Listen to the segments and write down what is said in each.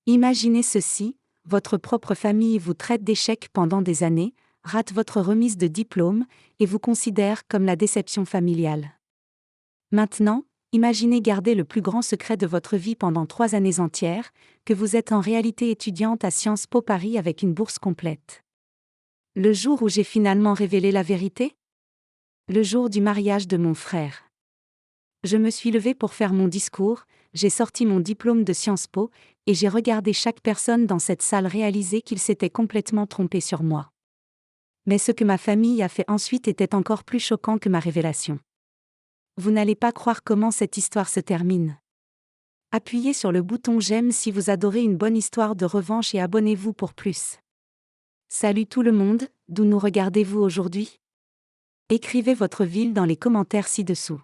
Imaginez ceci, votre propre famille vous traite d'échec pendant des années, rate votre remise de diplôme, et vous considère comme la déception familiale. Maintenant, imaginez garder le plus grand secret de votre vie pendant 3 années entières, que vous êtes en réalité étudiante à Sciences Po Paris avec une bourse complète. Le jour où j'ai finalement révélé la vérité? Le jour du mariage de mon frère. Je me suis levée pour faire mon discours, j'ai sorti mon diplôme de Sciences Po, et j'ai regardé chaque personne dans cette salle réaliser qu'ils s'étaient complètement trompés sur moi. Mais ce que ma famille a fait ensuite était encore plus choquant que ma révélation. Vous n'allez pas croire comment cette histoire se termine. Appuyez sur le bouton j'aime si vous adorez une bonne histoire de revanche et abonnez-vous pour plus. Salut tout le monde, d'où nous regardez-vous aujourd'hui? Écrivez votre ville dans les commentaires ci-dessous.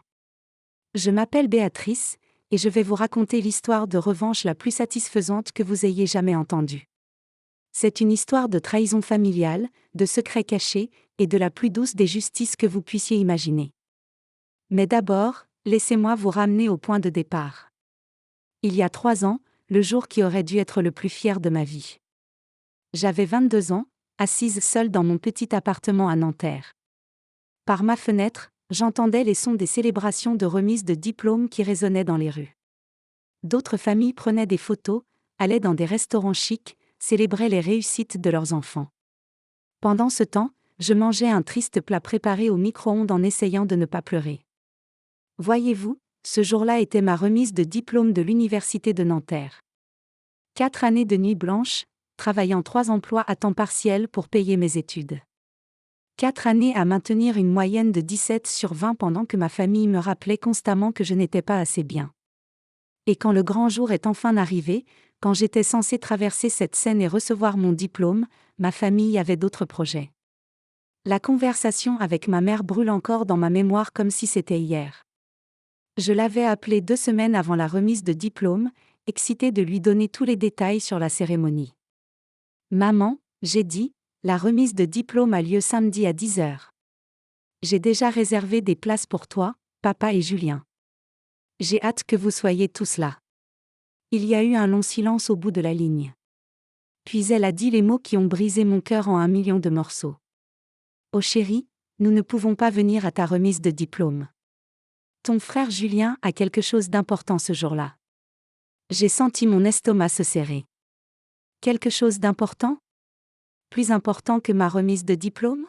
Je m'appelle Béatrice, et je vais vous raconter l'histoire de revanche la plus satisfaisante que vous ayez jamais entendue. C'est une histoire de trahison familiale, de secrets cachés, et de la plus douce des justices que vous puissiez imaginer. Mais d'abord, laissez-moi vous ramener au point de départ. Il y a 3 ans, le jour qui aurait dû être le plus fier de ma vie. J'avais 22 ans, assise seule dans mon petit appartement à Nanterre. Par ma fenêtre, j'entendais les sons des célébrations de remise de diplômes qui résonnaient dans les rues. D'autres familles prenaient des photos, allaient dans des restaurants chics, célébraient les réussites de leurs enfants. Pendant ce temps, je mangeais un triste plat préparé au micro-ondes en essayant de ne pas pleurer. Voyez-vous, ce jour-là était ma remise de diplôme de l'université de Nanterre. 4 années de nuit blanche, travaillant 3 emplois à temps partiel pour payer mes études. 4 années à maintenir une moyenne de 17 sur 20 pendant que ma famille me rappelait constamment que je n'étais pas assez bien. Et quand le grand jour est enfin arrivé, quand j'étais censée traverser cette scène et recevoir mon diplôme, ma famille avait d'autres projets. La conversation avec ma mère brûle encore dans ma mémoire comme si c'était hier. Je l'avais appelée 2 semaines avant la remise de diplôme, excitée de lui donner tous les détails sur la cérémonie. Maman, j'ai dit, la remise de diplôme a lieu samedi à 10h. J'ai déjà réservé des places pour toi, papa et Julien. J'ai hâte que vous soyez tous là. Il y a eu un long silence au bout de la ligne. Puis elle a dit les mots qui ont brisé mon cœur en 1 million de morceaux. Oh chérie, nous ne pouvons pas venir à ta remise de diplôme. Ton frère Julien a quelque chose d'important ce jour-là. J'ai senti mon estomac se serrer. Quelque chose d'important? Plus important que ma remise de diplôme?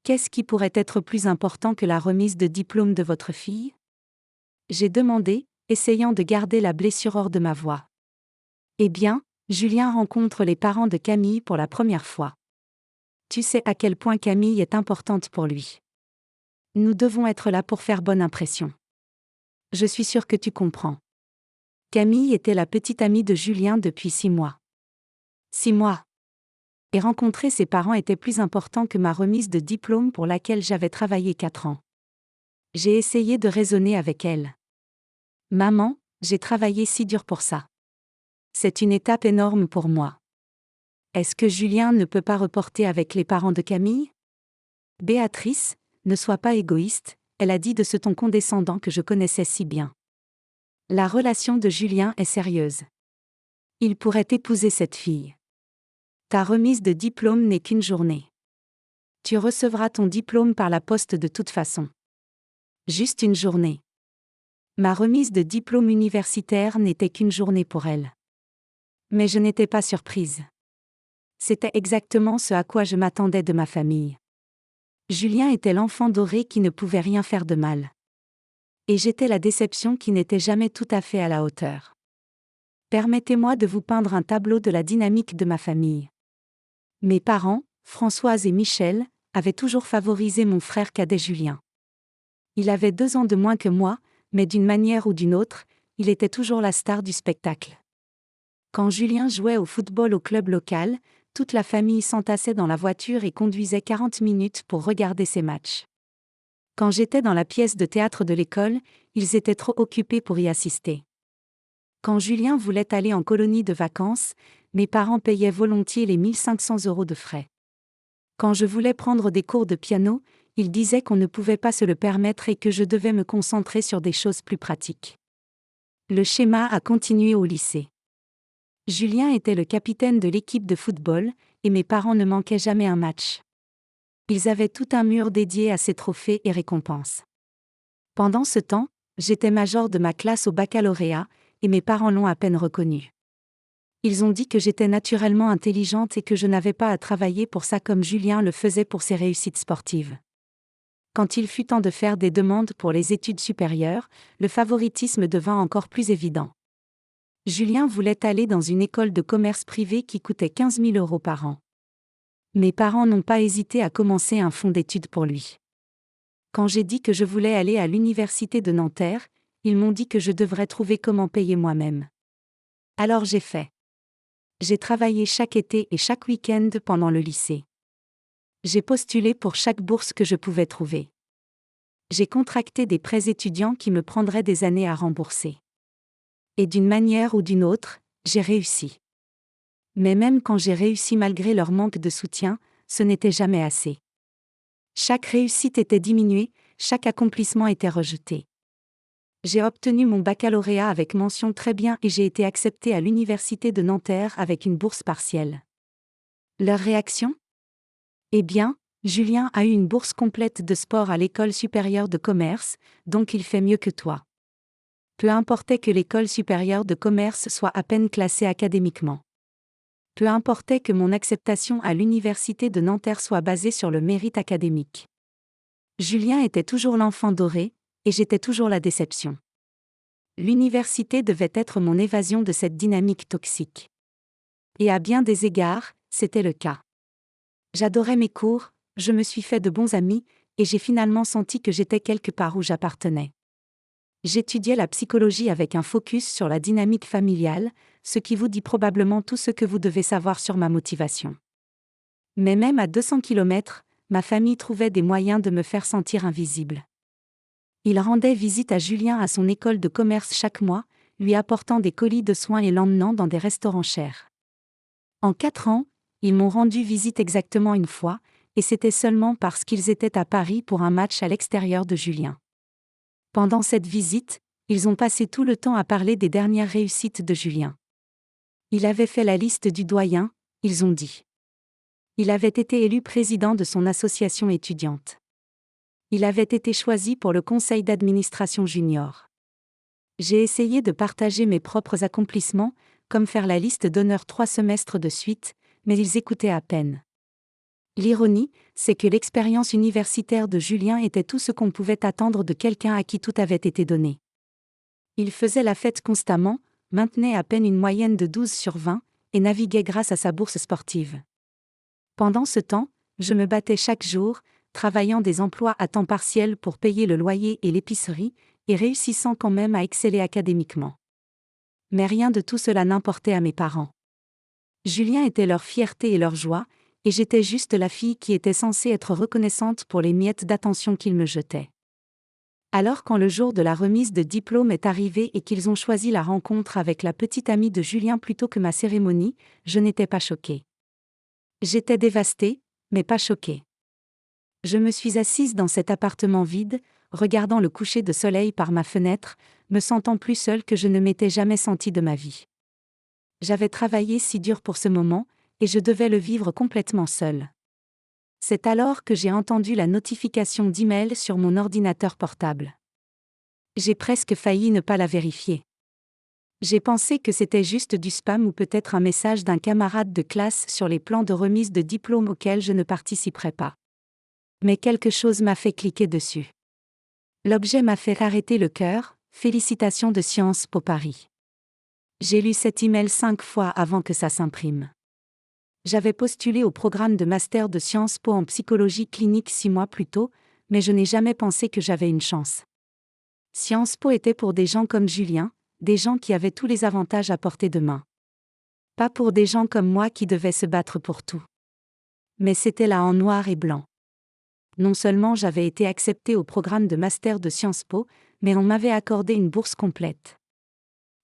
Qu'est-ce qui pourrait être plus important que la remise de diplôme de votre fille? J'ai demandé, essayant de garder la blessure hors de ma voix. Eh bien, Julien rencontre les parents de Camille pour la première fois. Tu sais à quel point Camille est importante pour lui. Nous devons être là pour faire bonne impression. Je suis sûre que tu comprends. Camille était la petite amie de Julien depuis 6 mois. 6 mois. Et rencontrer ses parents était plus important que ma remise de diplôme pour laquelle j'avais travaillé 4 ans. J'ai essayé de raisonner avec elle. Maman, j'ai travaillé si dur pour ça. C'est une étape énorme pour moi. Est-ce que Julien ne peut pas reporter avec les parents de Camille? Béatrice, ne sois pas égoïste, elle a dit de ce ton condescendant que je connaissais si bien. La relation de Julien est sérieuse. Il pourrait épouser cette fille. Ta remise de diplôme n'est qu'une journée. Tu recevras ton diplôme par la poste de toute façon. Juste une journée. Ma remise de diplôme universitaire n'était qu'une journée pour elle. Mais je n'étais pas surprise. C'était exactement ce à quoi je m'attendais de ma famille. Julien était l'enfant doré qui ne pouvait rien faire de mal. Et j'étais la déception qui n'était jamais tout à fait à la hauteur. Permettez-moi de vous peindre un tableau de la dynamique de ma famille. Mes parents, Françoise et Michel, avaient toujours favorisé mon frère cadet Julien. Il avait 2 ans de moins que moi, mais d'une manière ou d'une autre, il était toujours la star du spectacle. Quand Julien jouait au football au club local, toute la famille s'entassait dans la voiture et conduisait 40 minutes pour regarder ses matchs. Quand j'étais dans la pièce de théâtre de l'école, ils étaient trop occupés pour y assister. Quand Julien voulait aller en colonie de vacances, mes parents payaient volontiers les 1 500 € de frais. Quand je voulais prendre des cours de piano, ils disaient qu'on ne pouvait pas se le permettre et que je devais me concentrer sur des choses plus pratiques. Le schéma a continué au lycée. Julien était le capitaine de l'équipe de football, et mes parents ne manquaient jamais un match. Ils avaient tout un mur dédié à ses trophées et récompenses. Pendant ce temps, j'étais major de ma classe au baccalauréat, et mes parents l'ont à peine reconnu. Ils ont dit que j'étais naturellement intelligente et que je n'avais pas à travailler pour ça comme Julien le faisait pour ses réussites sportives. Quand il fut temps de faire des demandes pour les études supérieures, le favoritisme devint encore plus évident. Julien voulait aller dans une école de commerce privée qui coûtait 15 000 € par an. Mes parents n'ont pas hésité à commencer un fonds d'études pour lui. Quand j'ai dit que je voulais aller à l'université de Nanterre, ils m'ont dit que je devrais trouver comment payer moi-même. Alors j'ai fait. J'ai travaillé chaque été et chaque week-end pendant le lycée. J'ai postulé pour chaque bourse que je pouvais trouver. J'ai contracté des prêts étudiants qui me prendraient des années à rembourser. Et d'une manière ou d'une autre, j'ai réussi. Mais même quand j'ai réussi malgré leur manque de soutien, ce n'était jamais assez. Chaque réussite était diminuée, chaque accomplissement était rejeté. J'ai obtenu mon baccalauréat avec mention très bien et j'ai été accepté à l'université de Nanterre avec une bourse partielle. Leur réaction ? Eh bien, Julien a eu une bourse complète de sport à l'école supérieure de commerce, donc il fait mieux que toi. Peu importait que l'école supérieure de commerce soit à peine classée académiquement. Peu importait que mon acceptation à l'université de Nanterre soit basée sur le mérite académique. Julien était toujours l'enfant doré, et j'étais toujours la déception. L'université devait être mon évasion de cette dynamique toxique. Et à bien des égards, c'était le cas. J'adorais mes cours, je me suis fait de bons amis, et j'ai finalement senti que j'étais quelque part où j'appartenais. J'étudiais la psychologie avec un focus sur la dynamique familiale, ce qui vous dit probablement tout ce que vous devez savoir sur ma motivation. Mais même à 200 km, ma famille trouvait des moyens de me faire sentir invisible. Ils rendaient visite à Julien à son école de commerce chaque mois, lui apportant des colis de soins et l'emmenant dans des restaurants chers. En 4 ans, ils m'ont rendu visite exactement une fois, et c'était seulement parce qu'ils étaient à Paris pour un match à l'extérieur de Julien. Pendant cette visite, ils ont passé tout le temps à parler des dernières réussites de Julien. Il avait fait la liste du doyen, ils ont dit. Il avait été élu président de son association étudiante. Il avait été choisi pour le conseil d'administration junior. J'ai essayé de partager mes propres accomplissements, comme faire la liste d'honneur 3 semestres de suite, mais ils écoutaient à peine. L'ironie, c'est que l'expérience universitaire de Julien était tout ce qu'on pouvait attendre de quelqu'un à qui tout avait été donné. Il faisait la fête constamment, maintenait à peine une moyenne de 12/20, et naviguait grâce à sa bourse sportive. Pendant ce temps, je me battais chaque jour, travaillant des emplois à temps partiel pour payer le loyer et l'épicerie, et réussissant quand même à exceller académiquement. Mais rien de tout cela n'importait à mes parents. Julien était leur fierté et leur joie, et j'étais juste la fille qui était censée être reconnaissante pour les miettes d'attention qu'ils me jetaient. Alors quand le jour de la remise de diplôme est arrivé et qu'ils ont choisi la rencontre avec la petite amie de Julien plutôt que ma cérémonie, je n'étais pas choquée. J'étais dévastée, mais pas choquée. Je me suis assise dans cet appartement vide, regardant le coucher de soleil par ma fenêtre, me sentant plus seule que je ne m'étais jamais sentie de ma vie. J'avais travaillé si dur pour ce moment, et je devais le vivre complètement seule. C'est alors que j'ai entendu la notification d'email sur mon ordinateur portable. J'ai presque failli ne pas la vérifier. J'ai pensé que c'était juste du spam ou peut-être un message d'un camarade de classe sur les plans de remise de diplôme auxquels je ne participerais pas. Mais quelque chose m'a fait cliquer dessus. L'objet m'a fait arrêter le cœur, félicitations de Sciences Po Paris. J'ai lu cet email 5 fois avant que ça s'imprime. J'avais postulé au programme de master de Sciences Po en psychologie clinique 6 mois plus tôt, mais je n'ai jamais pensé que j'avais une chance. Sciences Po était pour des gens comme Julien, des gens qui avaient tous les avantages à portée de main. Pas pour des gens comme moi qui devaient se battre pour tout. Mais c'était là en noir et blanc. Non seulement j'avais été acceptée au programme de master de Sciences Po, mais on m'avait accordé une bourse complète.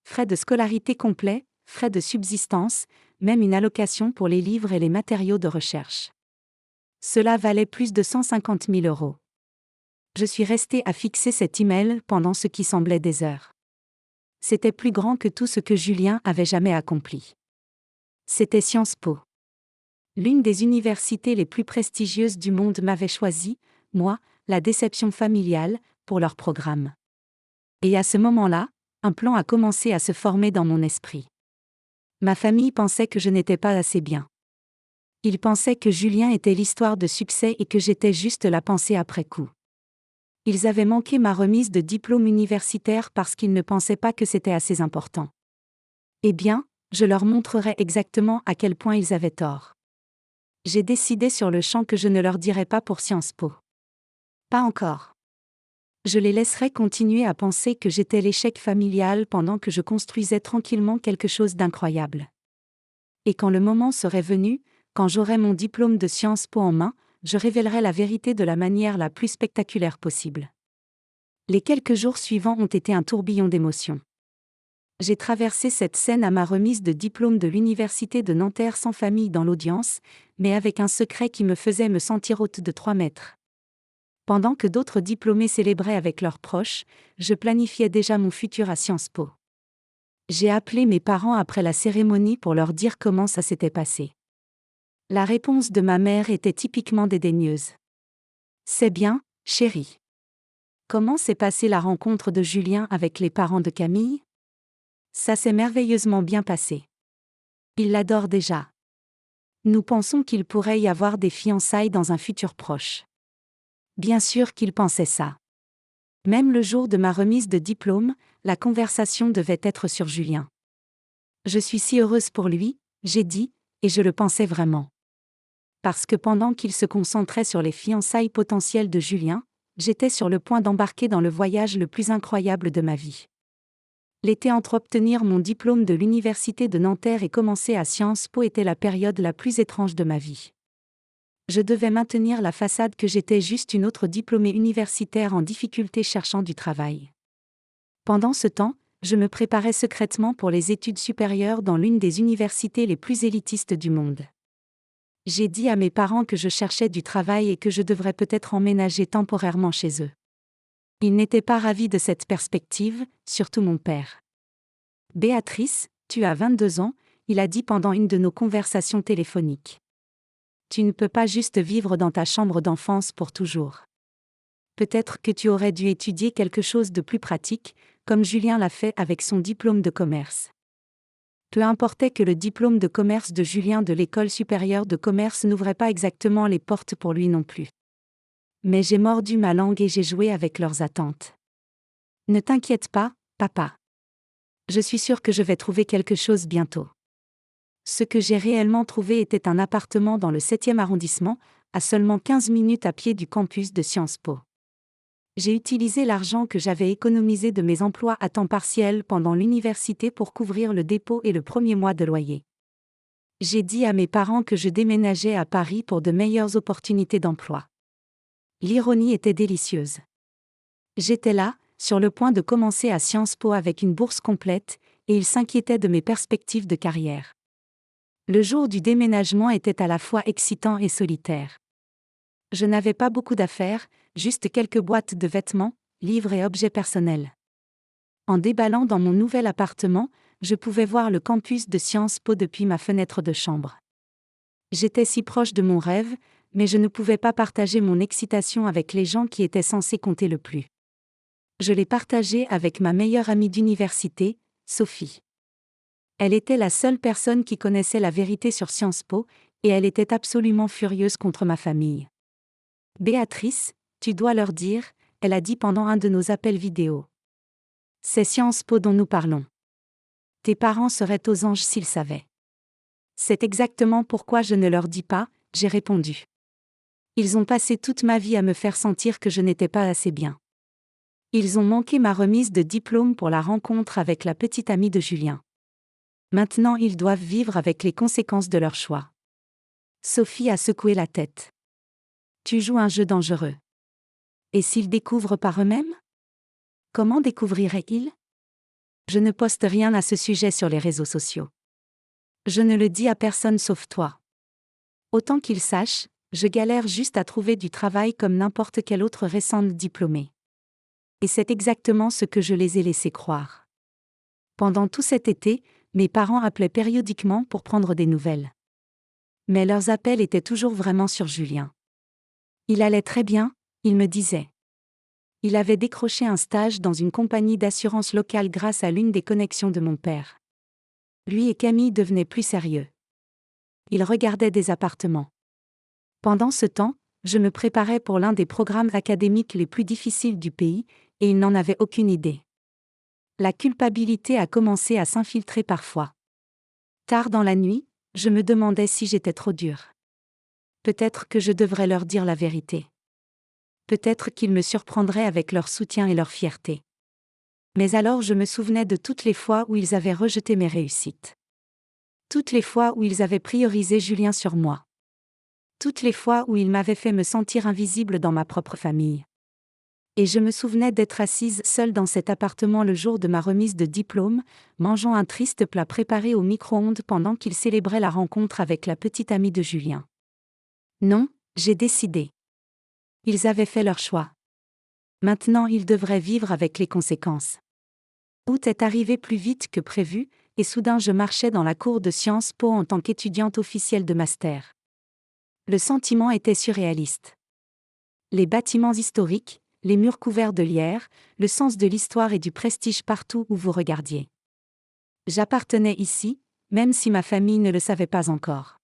Frais de scolarité complets, frais de subsistance, même une allocation pour les livres et les matériaux de recherche. Cela valait plus de 150 000 €. Je suis restée à fixer cet email pendant ce qui semblait des heures. C'était plus grand que tout ce que Julien avait jamais accompli. C'était Sciences Po. L'une des universités les plus prestigieuses du monde m'avait choisi, moi, la déception familiale, pour leur programme. Et à ce moment-là, un plan a commencé à se former dans mon esprit. Ma famille pensait que je n'étais pas assez bien. Ils pensaient que Julien était l'histoire de succès et que j'étais juste la pensée après coup. Ils avaient manqué ma remise de diplôme universitaire parce qu'ils ne pensaient pas que c'était assez important. Eh bien, je leur montrerai exactement à quel point ils avaient tort. J'ai décidé sur le champ que je ne leur dirai pas pour Sciences Po. Pas encore. Je les laisserai continuer à penser que j'étais l'échec familial pendant que je construisais tranquillement quelque chose d'incroyable. Et quand le moment serait venu, quand j'aurai mon diplôme de Sciences Po en main, je révélerai la vérité de la manière la plus spectaculaire possible. Les quelques jours suivants ont été un tourbillon d'émotions. J'ai traversé cette scène à ma remise de diplôme de l'université de Nanterre sans famille dans l'audience, mais avec un secret qui me faisait me sentir haute de 3 mètres. Pendant que d'autres diplômés célébraient avec leurs proches, je planifiais déjà mon futur à Sciences Po. J'ai appelé mes parents après la cérémonie pour leur dire comment ça s'était passé. La réponse de ma mère était typiquement dédaigneuse. « C'est bien, chérie. Comment s'est passée la rencontre de Julien avec les parents de Camille ? Ça s'est merveilleusement bien passé. Il l'adore déjà. Nous pensons qu'il pourrait y avoir des fiançailles dans un futur proche. » Bien sûr qu'il pensait ça. Même le jour de ma remise de diplôme, la conversation devait être sur Julien. Je suis si heureuse pour lui, j'ai dit, et je le pensais vraiment. Parce que pendant qu'il se concentrait sur les fiançailles potentielles de Julien, j'étais sur le point d'embarquer dans le voyage le plus incroyable de ma vie. L'été entre obtenir mon diplôme de l'université de Nanterre et commencer à Sciences Po était la période la plus étrange de ma vie. Je devais maintenir la façade que j'étais juste une autre diplômée universitaire en difficulté cherchant du travail. Pendant ce temps, je me préparais secrètement pour les études supérieures dans l'une des universités les plus élitistes du monde. J'ai dit à mes parents que je cherchais du travail et que je devrais peut-être emménager temporairement chez eux. Ils n'étaient pas ravis de cette perspective, surtout mon père. « Béatrice, tu as 22 ans », il a dit pendant une de nos conversations téléphoniques. Tu ne peux pas juste vivre dans ta chambre d'enfance pour toujours. Peut-être que tu aurais dû étudier quelque chose de plus pratique, comme Julien l'a fait avec son diplôme de commerce. Peu importait que le diplôme de commerce de Julien de l'école supérieure de commerce n'ouvrait pas exactement les portes pour lui non plus. Mais j'ai mordu ma langue et j'ai joué avec leurs attentes. Ne t'inquiète pas, papa. Je suis sûre que je vais trouver quelque chose bientôt. Ce que j'ai réellement trouvé était un appartement dans le 7e arrondissement, à seulement 15 minutes à pied du campus de Sciences Po. J'ai utilisé l'argent que j'avais économisé de mes emplois à temps partiel pendant l'université pour couvrir le dépôt et le premier mois de loyer. J'ai dit à mes parents que je déménageais à Paris pour de meilleures opportunités d'emploi. L'ironie était délicieuse. J'étais là, sur le point de commencer à Sciences Po avec une bourse complète, et ils s'inquiétaient de mes perspectives de carrière. Le jour du déménagement était à la fois excitant et solitaire. Je n'avais pas beaucoup d'affaires, juste quelques boîtes de vêtements, livres et objets personnels. En déballant dans mon nouvel appartement, je pouvais voir le campus de Sciences Po depuis ma fenêtre de chambre. J'étais si proche de mon rêve, mais je ne pouvais pas partager mon excitation avec les gens qui étaient censés compter le plus. Je l'ai partagé avec ma meilleure amie d'université, Sophie. Elle était la seule personne qui connaissait la vérité sur Sciences Po, et elle était absolument furieuse contre ma famille. « Béatrice, tu dois leur dire », elle a dit pendant un de nos appels vidéo. « C'est Sciences Po dont nous parlons. Tes parents seraient aux anges s'ils savaient. » C'est exactement pourquoi je ne leur dis pas, j'ai répondu. Ils ont passé toute ma vie à me faire sentir que je n'étais pas assez bien. Ils ont manqué ma remise de diplôme pour la rencontre avec la petite amie de Julien. Maintenant ils doivent vivre avec les conséquences de leur choix. Sophie a secoué la tête. Tu joues un jeu dangereux. Et s'ils découvrent par eux-mêmes ? Comment découvriraient-ils ? Je ne poste rien à ce sujet sur les réseaux sociaux. Je ne le dis à personne sauf toi. Autant qu'ils sachent, je galère juste à trouver du travail comme n'importe quelle autre récente diplômée. Et c'est exactement ce que je les ai laissés croire. Pendant tout cet été, Mes parents appelaient périodiquement pour prendre des nouvelles. Mais leurs appels étaient toujours vraiment sur Julien. Il allait très bien, il me disait. Il avait décroché un stage dans une compagnie d'assurance locale grâce à l'une des connexions de mon père. Lui et Camille devenaient plus sérieux. Ils regardaient des appartements. Pendant ce temps, je me préparais pour l'un des programmes académiques les plus difficiles du pays, et il n'en avait aucune idée. La culpabilité a commencé à s'infiltrer parfois. Tard dans la nuit, je me demandais si j'étais trop dure. Peut-être que je devrais leur dire la vérité. Peut-être qu'ils me surprendraient avec leur soutien et leur fierté. Mais alors je me souvenais de toutes les fois où ils avaient rejeté mes réussites. Toutes les fois où ils avaient priorisé Julien sur moi. Toutes les fois où ils m'avaient fait me sentir invisible dans ma propre famille. Et je me souvenais d'être assise seule dans cet appartement le jour de ma remise de diplôme, mangeant un triste plat préparé au micro-ondes pendant qu'ils célébraient la rencontre avec la petite amie de Julien. Non, j'ai décidé. Ils avaient fait leur choix. Maintenant ils devraient vivre avec les conséquences. Août est arrivé plus vite que prévu, et soudain je marchais dans la cour de Sciences Po en tant qu'étudiante officielle de master. Le sentiment était surréaliste. Les bâtiments historiques, les murs couverts de lierre, le sens de l'histoire et du prestige partout où vous regardiez. J'appartenais ici, même si ma famille ne le savait pas encore.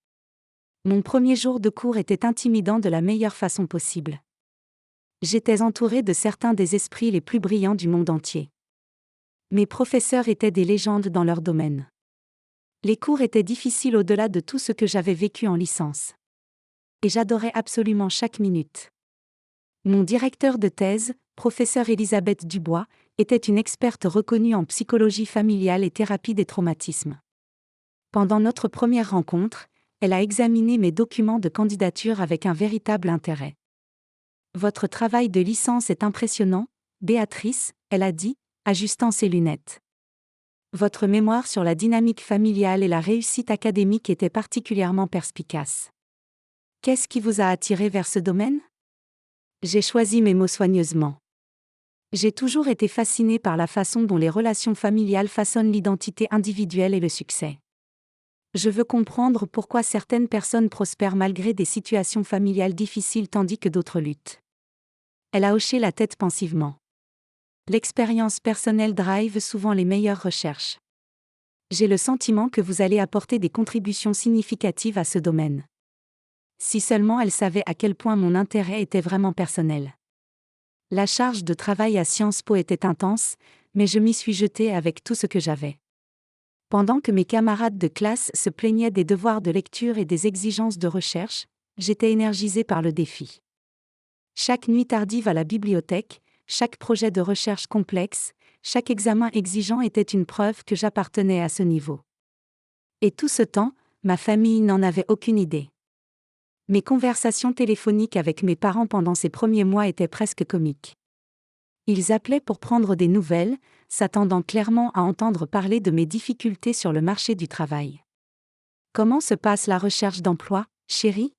Mon premier jour de cours était intimidant de la meilleure façon possible. J'étais entourée de certains des esprits les plus brillants du monde entier. Mes professeurs étaient des légendes dans leur domaine. Les cours étaient difficiles au-delà de tout ce que j'avais vécu en licence. Et j'adorais absolument chaque minute. Mon directeur de thèse, professeure Elisabeth Dubois, était une experte reconnue en psychologie familiale et thérapie des traumatismes. Pendant notre première rencontre, elle a examiné mes documents de candidature avec un véritable intérêt. « Votre travail de licence est impressionnant, Béatrice », elle a dit, ajustant ses lunettes. « Votre mémoire sur la dynamique familiale et la réussite académique était particulièrement perspicace. Qu'est-ce qui vous a attiré vers ce domaine ? » J'ai choisi mes mots soigneusement. J'ai toujours été fascinée par la façon dont les relations familiales façonnent l'identité individuelle et le succès. Je veux comprendre pourquoi certaines personnes prospèrent malgré des situations familiales difficiles tandis que d'autres luttent. Elle a hoché la tête pensivement. L'expérience personnelle drive souvent les meilleures recherches. J'ai le sentiment que vous allez apporter des contributions significatives à ce domaine. Si seulement elle savait à quel point mon intérêt était vraiment personnel. La charge de travail à Sciences Po était intense, mais je m'y suis jetée avec tout ce que j'avais. Pendant que mes camarades de classe se plaignaient des devoirs de lecture et des exigences de recherche, j'étais énergisée par le défi. Chaque nuit tardive à la bibliothèque, chaque projet de recherche complexe, chaque examen exigeant était une preuve que j'appartenais à ce niveau. Et tout ce temps, ma famille n'en avait aucune idée. Mes conversations téléphoniques avec mes parents pendant ces premiers mois étaient presque comiques. Ils appelaient pour prendre des nouvelles, s'attendant clairement à entendre parler de mes difficultés sur le marché du travail. « Comment se passe la recherche d'emploi, chérie ?»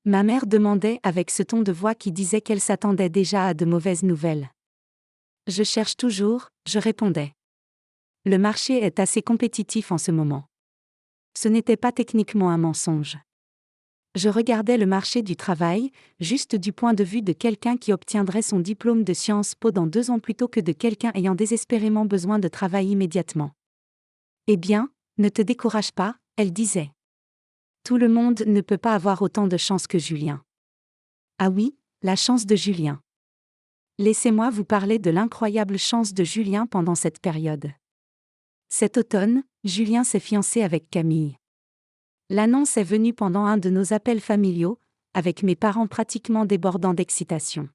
Ma mère demandait avec ce ton de voix qui disait qu'elle s'attendait déjà à de mauvaises nouvelles. « Je cherche toujours », je répondais. Le marché est assez compétitif en ce moment. Ce n'était pas techniquement un mensonge. Je regardais le marché du travail, juste du point de vue de quelqu'un qui obtiendrait son diplôme de Sciences Po dans 2 ans plutôt que de quelqu'un ayant désespérément besoin de travail immédiatement. « Eh bien, ne te décourage pas », elle disait. Tout le monde ne peut pas avoir autant de chance que Julien. Ah oui, la chance de Julien. Laissez-moi vous parler de l'incroyable chance de Julien pendant cette période. Cet automne, Julien s'est fiancé avec Camille. L'annonce est venue pendant un de nos appels familiaux, avec mes parents pratiquement débordant d'excitation.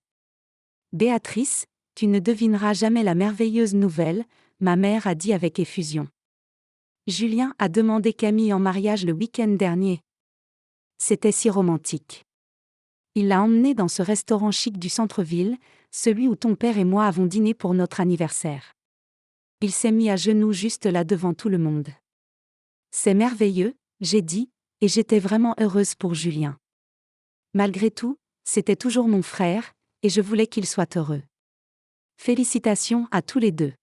« Béatrice, tu ne devineras jamais la merveilleuse nouvelle », ma mère a dit avec effusion. Julien a demandé Camille en mariage le week-end dernier. C'était si romantique. Il l'a emmenée dans ce restaurant chic du centre-ville, celui où ton père et moi avons dîné pour notre anniversaire. Il s'est mis à genoux juste là devant tout le monde. C'est merveilleux, j'ai dit, et j'étais vraiment heureuse pour Julien. Malgré tout, c'était toujours mon frère, et je voulais qu'il soit heureux. Félicitations à tous les deux.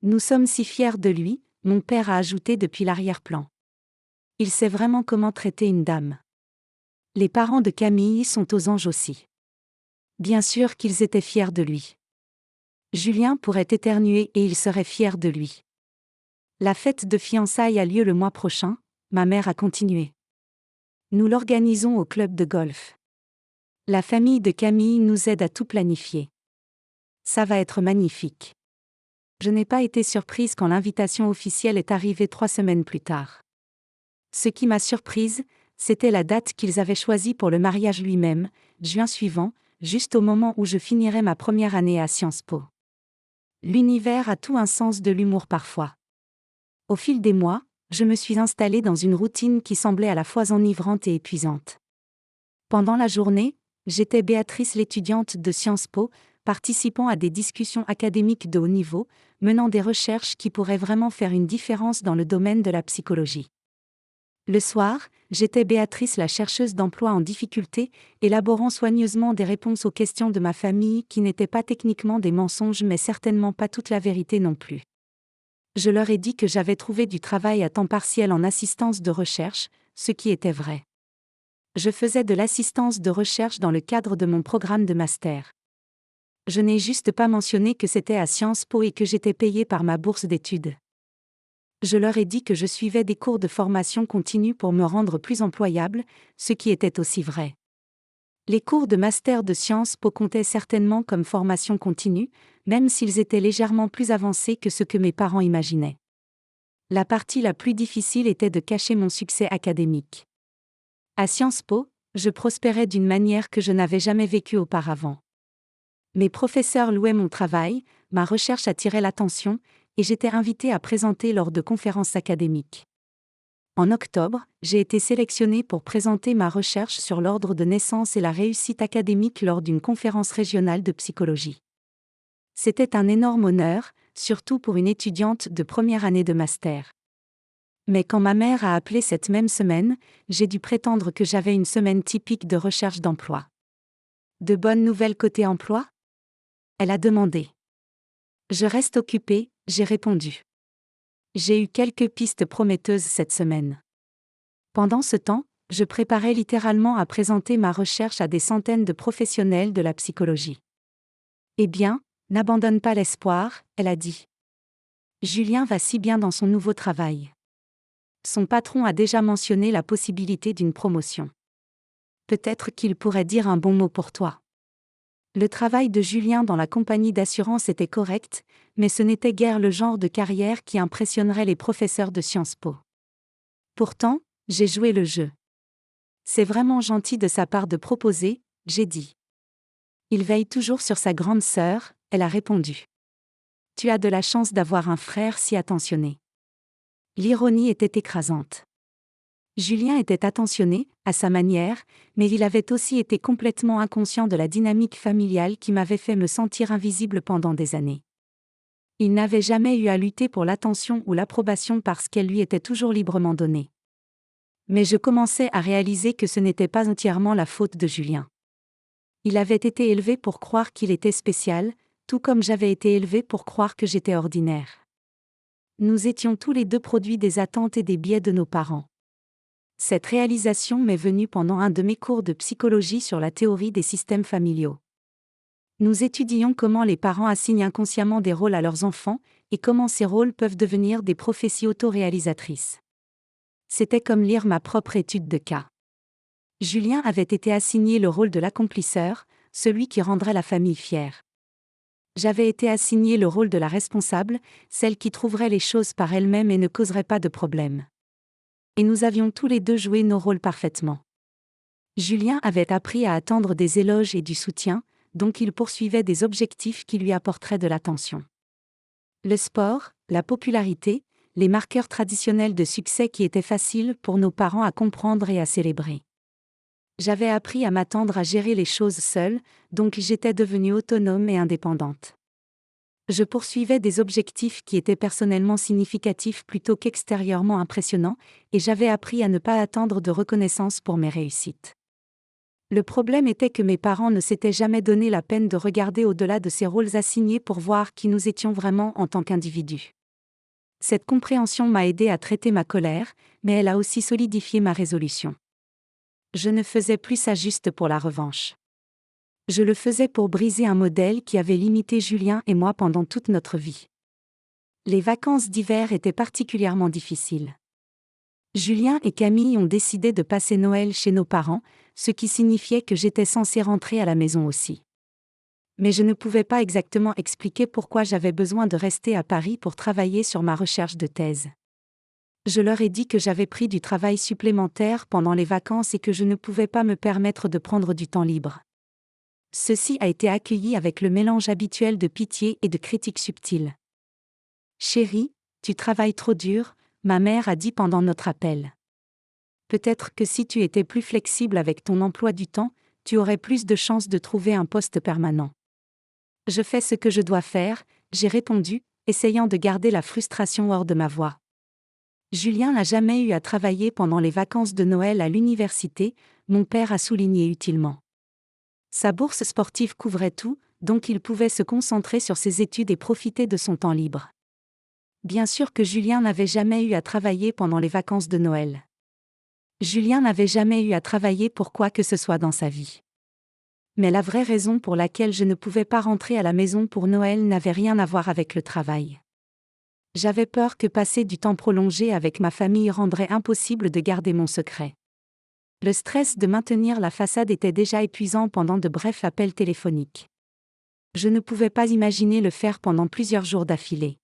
Nous sommes si fiers de lui, mon père a ajouté depuis l'arrière-plan. Il sait vraiment comment traiter une dame. Les parents de Camille sont aux anges aussi. Bien sûr qu'ils étaient fiers de lui. Julien pourrait éternuer et il serait fier de lui. La fête de fiançailles a lieu le mois prochain, ma mère a continué. Nous l'organisons au club de golf. La famille de Camille nous aide à tout planifier. Ça va être magnifique. Je n'ai pas été surprise quand l'invitation officielle est arrivée 3 semaines plus tard. Ce qui m'a surprise, c'était la date qu'ils avaient choisie pour le mariage lui-même, juin suivant, juste au moment où je finirais ma première année à Sciences Po. L'univers a tout un sens de l'humour parfois. Au fil des mois, je me suis installée dans une routine qui semblait à la fois enivrante et épuisante. Pendant la journée, j'étais Béatrice l'étudiante de Sciences Po, participant à des discussions académiques de haut niveau, menant des recherches qui pourraient vraiment faire une différence dans le domaine de la psychologie. Le soir, j'étais Béatrice la chercheuse d'emploi en difficulté, élaborant soigneusement des réponses aux questions de ma famille qui n'étaient pas techniquement des mensonges mais certainement pas toute la vérité non plus. Je leur ai dit que j'avais trouvé du travail à temps partiel en assistance de recherche, ce qui était vrai. Je faisais de l'assistance de recherche dans le cadre de mon programme de master. Je n'ai juste pas mentionné que c'était à Sciences Po et que j'étais payée par ma bourse d'études. Je leur ai dit que je suivais des cours de formation continue pour me rendre plus employable, ce qui était aussi vrai. Les cours de master de Sciences Po comptaient certainement comme formation continue, même s'ils étaient légèrement plus avancés que ce que mes parents imaginaient. La partie la plus difficile était de cacher mon succès académique. À Sciences Po, je prospérais d'une manière que je n'avais jamais vécue auparavant. Mes professeurs louaient mon travail, ma recherche attirait l'attention, et j'étais invitée à présenter lors de conférences académiques. En octobre, j'ai été sélectionnée pour présenter ma recherche sur l'ordre de naissance et la réussite académique lors d'une conférence régionale de psychologie. C'était un énorme honneur, surtout pour une étudiante de première année de master. Mais quand ma mère a appelé cette même semaine, j'ai dû prétendre que j'avais une semaine typique de recherche d'emploi. De bonnes nouvelles côté emploi ? Elle a demandé. Je reste occupée, j'ai répondu. J'ai eu quelques pistes prometteuses cette semaine. Pendant ce temps, je préparais littéralement à présenter ma recherche à des centaines de professionnels de la psychologie. Eh bien, n'abandonne pas l'espoir, elle a dit. Julien va si bien dans son nouveau travail. Son patron a déjà mentionné la possibilité d'une promotion. Peut-être qu'il pourrait dire un bon mot pour toi. Le travail de Julien dans la compagnie d'assurance était correct, mais ce n'était guère le genre de carrière qui impressionnerait les professeurs de Sciences Po. Pourtant, j'ai joué le jeu. C'est vraiment gentil de sa part de proposer, j'ai dit. Il veille toujours sur sa grande sœur, elle a répondu. Tu as de la chance d'avoir un frère si attentionné. L'ironie était écrasante. Julien était attentionné, à sa manière, mais il avait aussi été complètement inconscient de la dynamique familiale qui m'avait fait me sentir invisible pendant des années. Il n'avait jamais eu à lutter pour l'attention ou l'approbation parce qu'elle lui était toujours librement donnée. Mais je commençais à réaliser que ce n'était pas entièrement la faute de Julien. Il avait été élevé pour croire qu'il était spécial, tout comme j'avais été élevée pour croire que j'étais ordinaire. Nous étions tous les deux produits des attentes et des biais de nos parents. Cette réalisation m'est venue pendant un de mes cours de psychologie sur la théorie des systèmes familiaux. Nous étudions comment les parents assignent inconsciemment des rôles à leurs enfants, et comment ces rôles peuvent devenir des prophéties autoréalisatrices. C'était comme lire ma propre étude de cas. Julien avait été assigné le rôle de l'accomplisseur, celui qui rendrait la famille fière. J'avais été assigné le rôle de la responsable, celle qui trouverait les choses par elle-même et ne causerait pas de problème. Et nous avions tous les deux joué nos rôles parfaitement. Julien avait appris à attendre des éloges et du soutien, donc il poursuivait des objectifs qui lui apporteraient de l'attention. Le sport, la popularité, les marqueurs traditionnels de succès qui étaient faciles pour nos parents à comprendre et à célébrer. J'avais appris à m'attendre à gérer les choses seule, donc j'étais devenue autonome et indépendante. Je poursuivais des objectifs qui étaient personnellement significatifs plutôt qu'extérieurement impressionnants, et j'avais appris à ne pas attendre de reconnaissance pour mes réussites. Le problème était que mes parents ne s'étaient jamais donné la peine de regarder au-delà de ces rôles assignés pour voir qui nous étions vraiment en tant qu'individus. Cette compréhension m'a aidé à traiter ma colère, mais elle a aussi solidifié ma résolution. Je ne faisais plus ça juste pour la revanche. Je le faisais pour briser un modèle qui avait limité Julien et moi pendant toute notre vie. Les vacances d'hiver étaient particulièrement difficiles. Julien et Camille ont décidé de passer Noël chez nos parents, ce qui signifiait que j'étais censée rentrer à la maison aussi. Mais je ne pouvais pas exactement expliquer pourquoi j'avais besoin de rester à Paris pour travailler sur ma recherche de thèse. Je leur ai dit que j'avais pris du travail supplémentaire pendant les vacances et que je ne pouvais pas me permettre de prendre du temps libre. Ceci a été accueilli avec le mélange habituel de pitié et de critiques subtiles. « Chérie, tu travailles trop dur », ma mère a dit pendant notre appel. Peut-être que si tu étais plus flexible avec ton emploi du temps, tu aurais plus de chances de trouver un poste permanent. Je fais ce que je dois faire, j'ai répondu, essayant de garder la frustration hors de ma voix. Julien n'a jamais eu à travailler pendant les vacances de Noël à l'université, mon père a souligné utilement. Sa bourse sportive couvrait tout, donc il pouvait se concentrer sur ses études et profiter de son temps libre. Bien sûr que Julien n'avait jamais eu à travailler pendant les vacances de Noël. Julien n'avait jamais eu à travailler pour quoi que ce soit dans sa vie. Mais la vraie raison pour laquelle je ne pouvais pas rentrer à la maison pour Noël n'avait rien à voir avec le travail. J'avais peur que passer du temps prolongé avec ma famille rendrait impossible de garder mon secret. Le stress de maintenir la façade était déjà épuisant pendant de brefs appels téléphoniques. Je ne pouvais pas imaginer le faire pendant plusieurs jours d'affilée.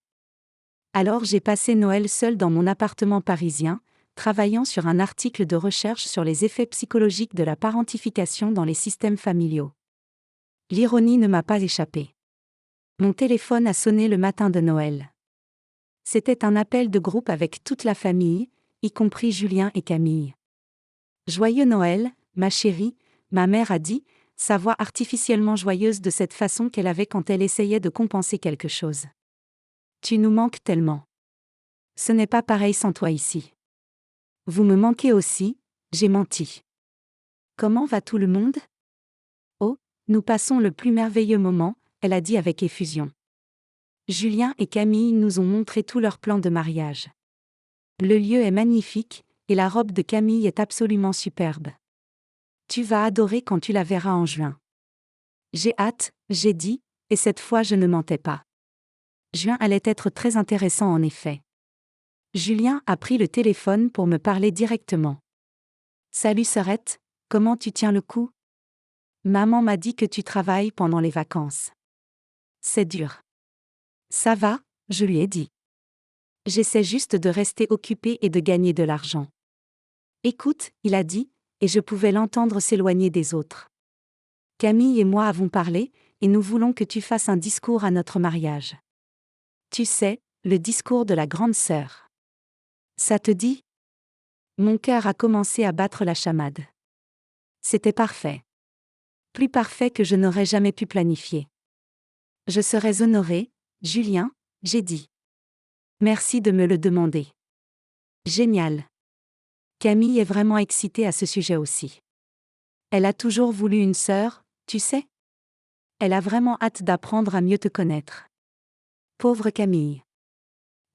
Alors j'ai passé Noël seul dans mon appartement parisien, travaillant sur un article de recherche sur les effets psychologiques de la parentification dans les systèmes familiaux. L'ironie ne m'a pas échappé. Mon téléphone a sonné le matin de Noël. C'était un appel de groupe avec toute la famille, y compris Julien et Camille. « Joyeux Noël, ma chérie », ma mère a dit, sa voix artificiellement joyeuse de cette façon qu'elle avait quand elle essayait de compenser quelque chose. « Tu nous manques tellement. Ce n'est pas pareil sans toi ici. » « Vous me manquez aussi », j'ai menti. « Comment va tout le monde ? » « Oh, nous passons le plus merveilleux moment », elle a dit avec effusion. Julien et Camille nous ont montré tous leurs plans de mariage. Le lieu est magnifique, et la robe de Camille est absolument superbe. Tu vas adorer quand tu la verras en juin. J'ai hâte, j'ai dit, et cette fois je ne mentais pas. Juin allait être très intéressant en effet. Julien a pris le téléphone pour me parler directement. Salut sœurette, comment tu tiens le coup ? Maman m'a dit que tu travailles pendant les vacances. C'est dur. Ça va, je lui ai dit. J'essaie juste de rester occupée et de gagner de l'argent. Écoute, il a dit, et je pouvais l'entendre s'éloigner des autres. Camille et moi avons parlé, et nous voulons que tu fasses un discours à notre mariage. Tu sais, le discours de la grande sœur. Ça te dit ? Mon cœur a commencé à battre la chamade. C'était parfait. Plus parfait que je n'aurais jamais pu planifier. Je serais honorée, Julien, j'ai dit. Merci de me le demander. Génial. Camille est vraiment excitée à ce sujet aussi. Elle a toujours voulu une sœur, tu sais. Elle a vraiment hâte d'apprendre à mieux te connaître. Pauvre Camille.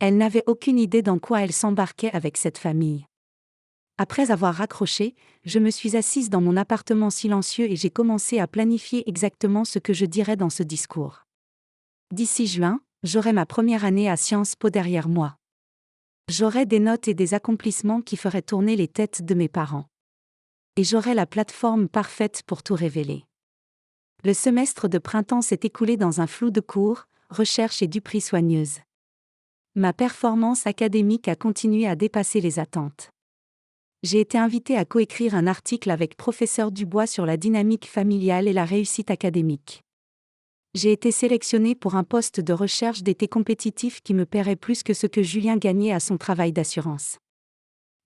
Elle n'avait aucune idée dans quoi elle s'embarquait avec cette famille. Après avoir raccroché, je me suis assise dans mon appartement silencieux et j'ai commencé à planifier exactement ce que je dirais dans ce discours. D'ici juin, j'aurai ma première année à Sciences Po derrière moi. J'aurai des notes et des accomplissements qui feraient tourner les têtes de mes parents. Et j'aurai la plateforme parfaite pour tout révéler. Le semestre de printemps s'est écoulé dans un flou de cours, recherche et duperies soigneuses. Ma performance académique a continué à dépasser les attentes. J'ai été invitée à coécrire un article avec professeur Dubois sur la dynamique familiale et la réussite académique. J'ai été sélectionnée pour un poste de recherche d'été compétitif qui me paierait plus que ce que Julien gagnait à son travail d'assurance.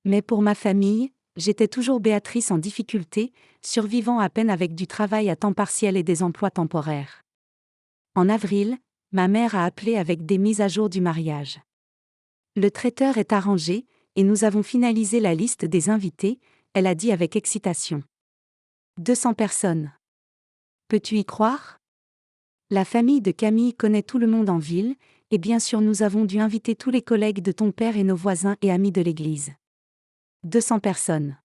Mais pour ma famille, j'étais toujours Béatrice en difficulté, survivant à peine avec du travail à temps partiel et des emplois temporaires. En avril, ma mère a appelé avec des mises à jour du mariage. Le traiteur est arrangé, et nous avons finalisé la liste des invités, elle a dit avec excitation. 200 personnes. Peux-tu y croire ? La famille de Camille connaît tout le monde en ville, et bien sûr nous avons dû inviter tous les collègues de ton père et nos voisins et amis de l'église. 200 personnes.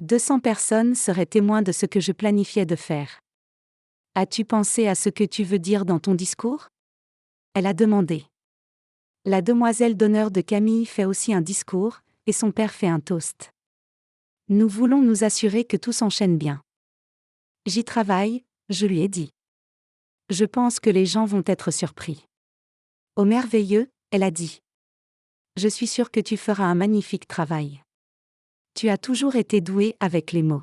200 personnes seraient témoins de ce que je planifiais de faire. As-tu pensé à ce que tu veux dire dans ton discours? Elle a demandé. La demoiselle d'honneur de Camille fait aussi un discours, et son père fait un toast. Nous voulons nous assurer que tout s'enchaîne bien. J'y travaille, je lui ai dit. Je pense que les gens vont être surpris. Oh merveilleux, elle a dit. Je suis sûre que tu feras un magnifique travail. Tu as toujours été douée avec les mots.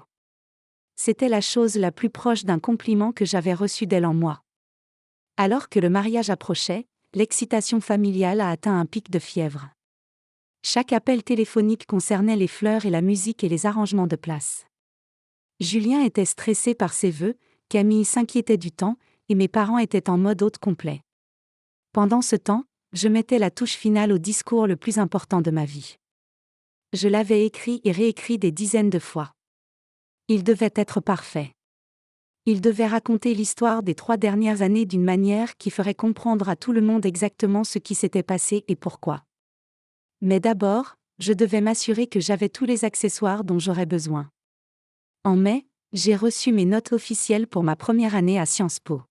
C'était la chose la plus proche d'un compliment que j'avais reçu d'elle en moi. Alors que le mariage approchait, l'excitation familiale a atteint un pic de fièvre. Chaque appel téléphonique concernait les fleurs et la musique et les arrangements de place. Julien était stressé par ses vœux, Camille s'inquiétait du temps, et mes parents étaient en mode hôte complet. Pendant ce temps, je mettais la touche finale au discours le plus important de ma vie. Je l'avais écrit et réécrit des dizaines de fois. Il devait être parfait. Il devait raconter l'histoire des 3 dernières années d'une manière qui ferait comprendre à tout le monde exactement ce qui s'était passé et pourquoi. Mais d'abord, je devais m'assurer que j'avais tous les accessoires dont j'aurais besoin. En mai, j'ai reçu mes notes officielles pour ma première année à Sciences Po.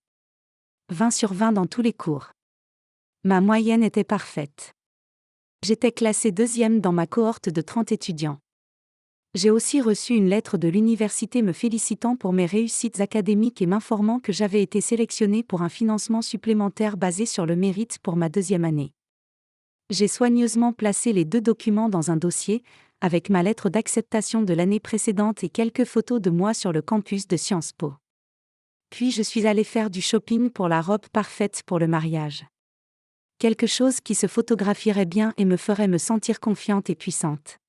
20 sur 20 dans tous les cours. Ma moyenne était parfaite. J'étais classée 2e dans ma cohorte de 30 étudiants. J'ai aussi reçu une lettre de l'université me félicitant pour mes réussites académiques et m'informant que j'avais été sélectionnée pour un financement supplémentaire basé sur le mérite pour ma 2e année. J'ai soigneusement placé les 2 documents dans un dossier, avec ma lettre d'acceptation de l'année précédente et quelques photos de moi sur le campus de Sciences Po. Puis je suis allée faire du shopping pour la robe parfaite pour le mariage. Quelque chose qui se photographierait bien et me ferait me sentir confiante et puissante.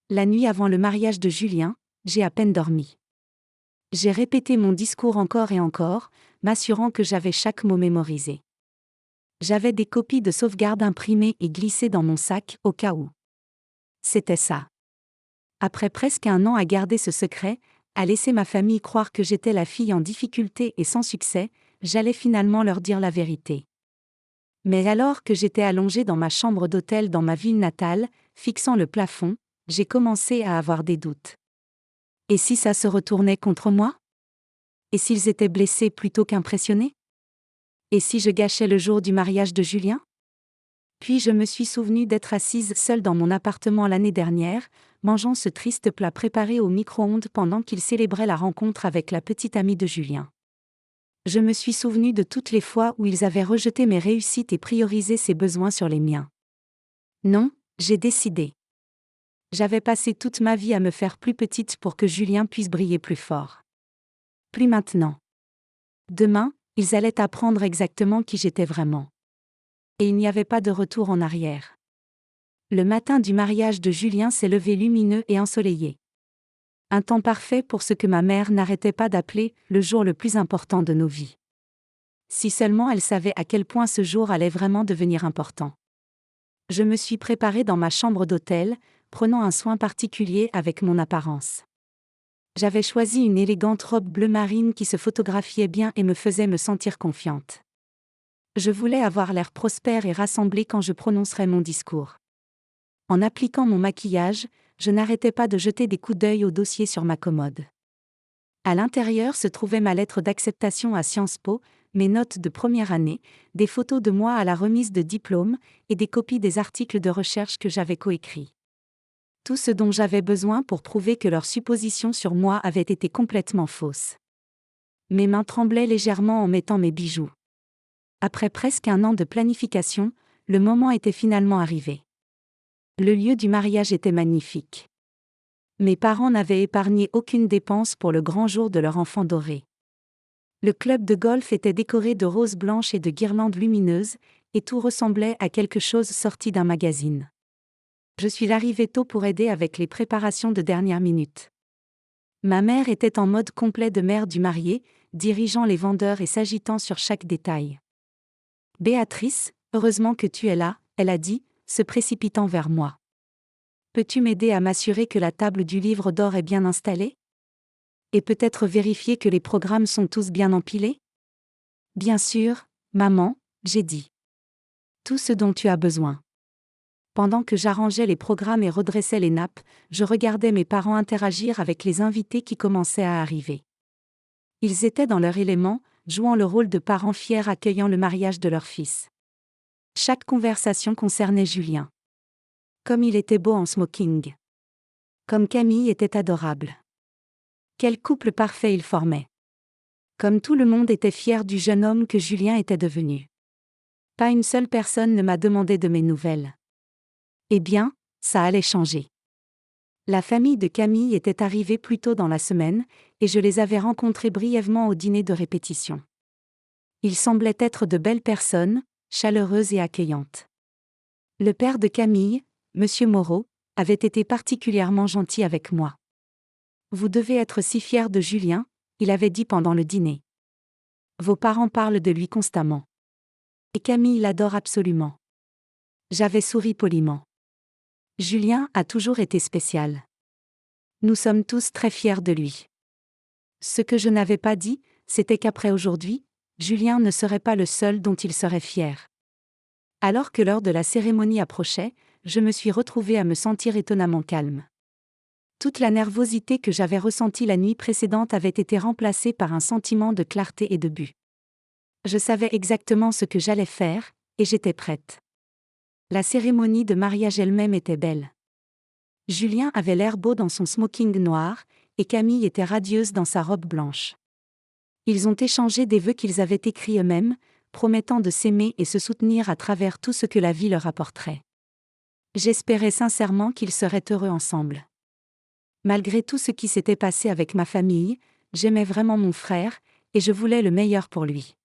La nuit avant le mariage de Julien, j'ai à peine dormi. J'ai répété mon discours encore et encore, m'assurant que j'avais chaque mot mémorisé. J'avais des copies de sauvegarde imprimées et glissées dans mon sac, au cas où. C'était ça. Après presque 1 an à garder ce secret, à laisser ma famille croire que j'étais la fille en difficulté et sans succès, j'allais finalement leur dire la vérité. Mais alors que j'étais allongée dans ma chambre d'hôtel dans ma ville natale, fixant le plafond, j'ai commencé à avoir des doutes. Et si ça se retournait contre moi? Et s'ils étaient blessés plutôt qu'impressionnés? Et si je gâchais le jour du mariage de Julien? Puis je me suis souvenue d'être assise seule dans mon appartement l'année dernière, mangeant ce triste plat préparé au micro-ondes pendant qu'il célébrait la rencontre avec la petite amie de Julien. Je me suis souvenue de toutes les fois où ils avaient rejeté mes réussites et priorisé ses besoins sur les miens. Non, j'ai décidé. J'avais passé toute ma vie à me faire plus petite pour que Julien puisse briller plus fort. Plus maintenant. Demain, ils allaient apprendre exactement qui j'étais vraiment. Et il n'y avait pas de retour en arrière. Le matin du mariage de Julien s'est levé lumineux et ensoleillé. Un temps parfait pour ce que ma mère n'arrêtait pas d'appeler le jour le plus important de nos vies. Si seulement elle savait à quel point ce jour allait vraiment devenir important. Je me suis préparée dans ma chambre d'hôtel, prenant un soin particulier avec mon apparence. J'avais choisi une élégante robe bleu marine qui se photographiait bien et me faisait me sentir confiante. Je voulais avoir l'air prospère et rassemblée quand je prononcerais mon discours. En appliquant mon maquillage, je n'arrêtais pas de jeter des coups d'œil au dossier sur ma commode. À l'intérieur se trouvait ma lettre d'acceptation à Sciences Po, mes notes de première année, des photos de moi à la remise de diplôme et des copies des articles de recherche que j'avais coécrits. Tout ce dont j'avais besoin pour prouver que leurs suppositions sur moi avaient été complètement fausses. Mes mains tremblaient légèrement en mettant mes bijoux. Après presque 1 an de planification, le moment était finalement arrivé. Le lieu du mariage était magnifique. Mes parents n'avaient épargné aucune dépense pour le grand jour de leur enfant doré. Le club de golf était décoré de roses blanches et de guirlandes lumineuses, et tout ressemblait à quelque chose sorti d'un magazine. Je suis arrivée tôt pour aider avec les préparations de dernière minute. Ma mère était en mode complet de mère du marié, dirigeant les vendeurs et s'agitant sur chaque détail. « Béatrice, heureusement que tu es là », elle a dit, se précipitant vers moi. « Peux-tu m'aider à m'assurer que la table du livre d'or est bien installée? Et peut-être vérifier que les programmes sont tous bien empilés? » « Bien sûr, maman », j'ai dit. Tout ce dont tu as besoin. Pendant que j'arrangeais les programmes et redressais les nappes, je regardais mes parents interagir avec les invités qui commençaient à arriver. Ils étaient dans leur élément, jouant le rôle de parents fiers accueillant le mariage de leur fils. Chaque conversation concernait Julien. Comme il était beau en smoking. Comme Camille était adorable. Quel couple parfait ils formaient. Comme tout le monde était fier du jeune homme que Julien était devenu. Pas une seule personne ne m'a demandé de mes nouvelles. Eh bien, ça allait changer. La famille de Camille était arrivée plus tôt dans la semaine, et je les avais rencontrés brièvement au dîner de répétition. Ils semblaient être de belles personnes, chaleureuses et accueillantes. Le père de Camille, M. Moreau, avait été particulièrement gentil avec moi. Vous devez être si fiers de Julien, il avait dit pendant le dîner. Vos parents parlent de lui constamment. Et Camille l'adore absolument. J'avais souri poliment. Julien a toujours été spécial. Nous sommes tous très fiers de lui. Ce que je n'avais pas dit, c'était qu'après aujourd'hui, Julien ne serait pas le seul dont il serait fier. Alors que l'heure de la cérémonie approchait, je me suis retrouvée à me sentir étonnamment calme. Toute la nervosité que j'avais ressentie la nuit précédente avait été remplacée par un sentiment de clarté et de but. Je savais exactement ce que j'allais faire, et j'étais prête. La cérémonie de mariage elle-même était belle. Julien avait l'air beau dans son smoking noir, et Camille était radieuse dans sa robe blanche. Ils ont échangé des vœux qu'ils avaient écrits eux-mêmes, promettant de s'aimer et se soutenir à travers tout ce que la vie leur apporterait. J'espérais sincèrement qu'ils seraient heureux ensemble. Malgré tout ce qui s'était passé avec ma famille, j'aimais vraiment mon frère, et je voulais le meilleur pour lui.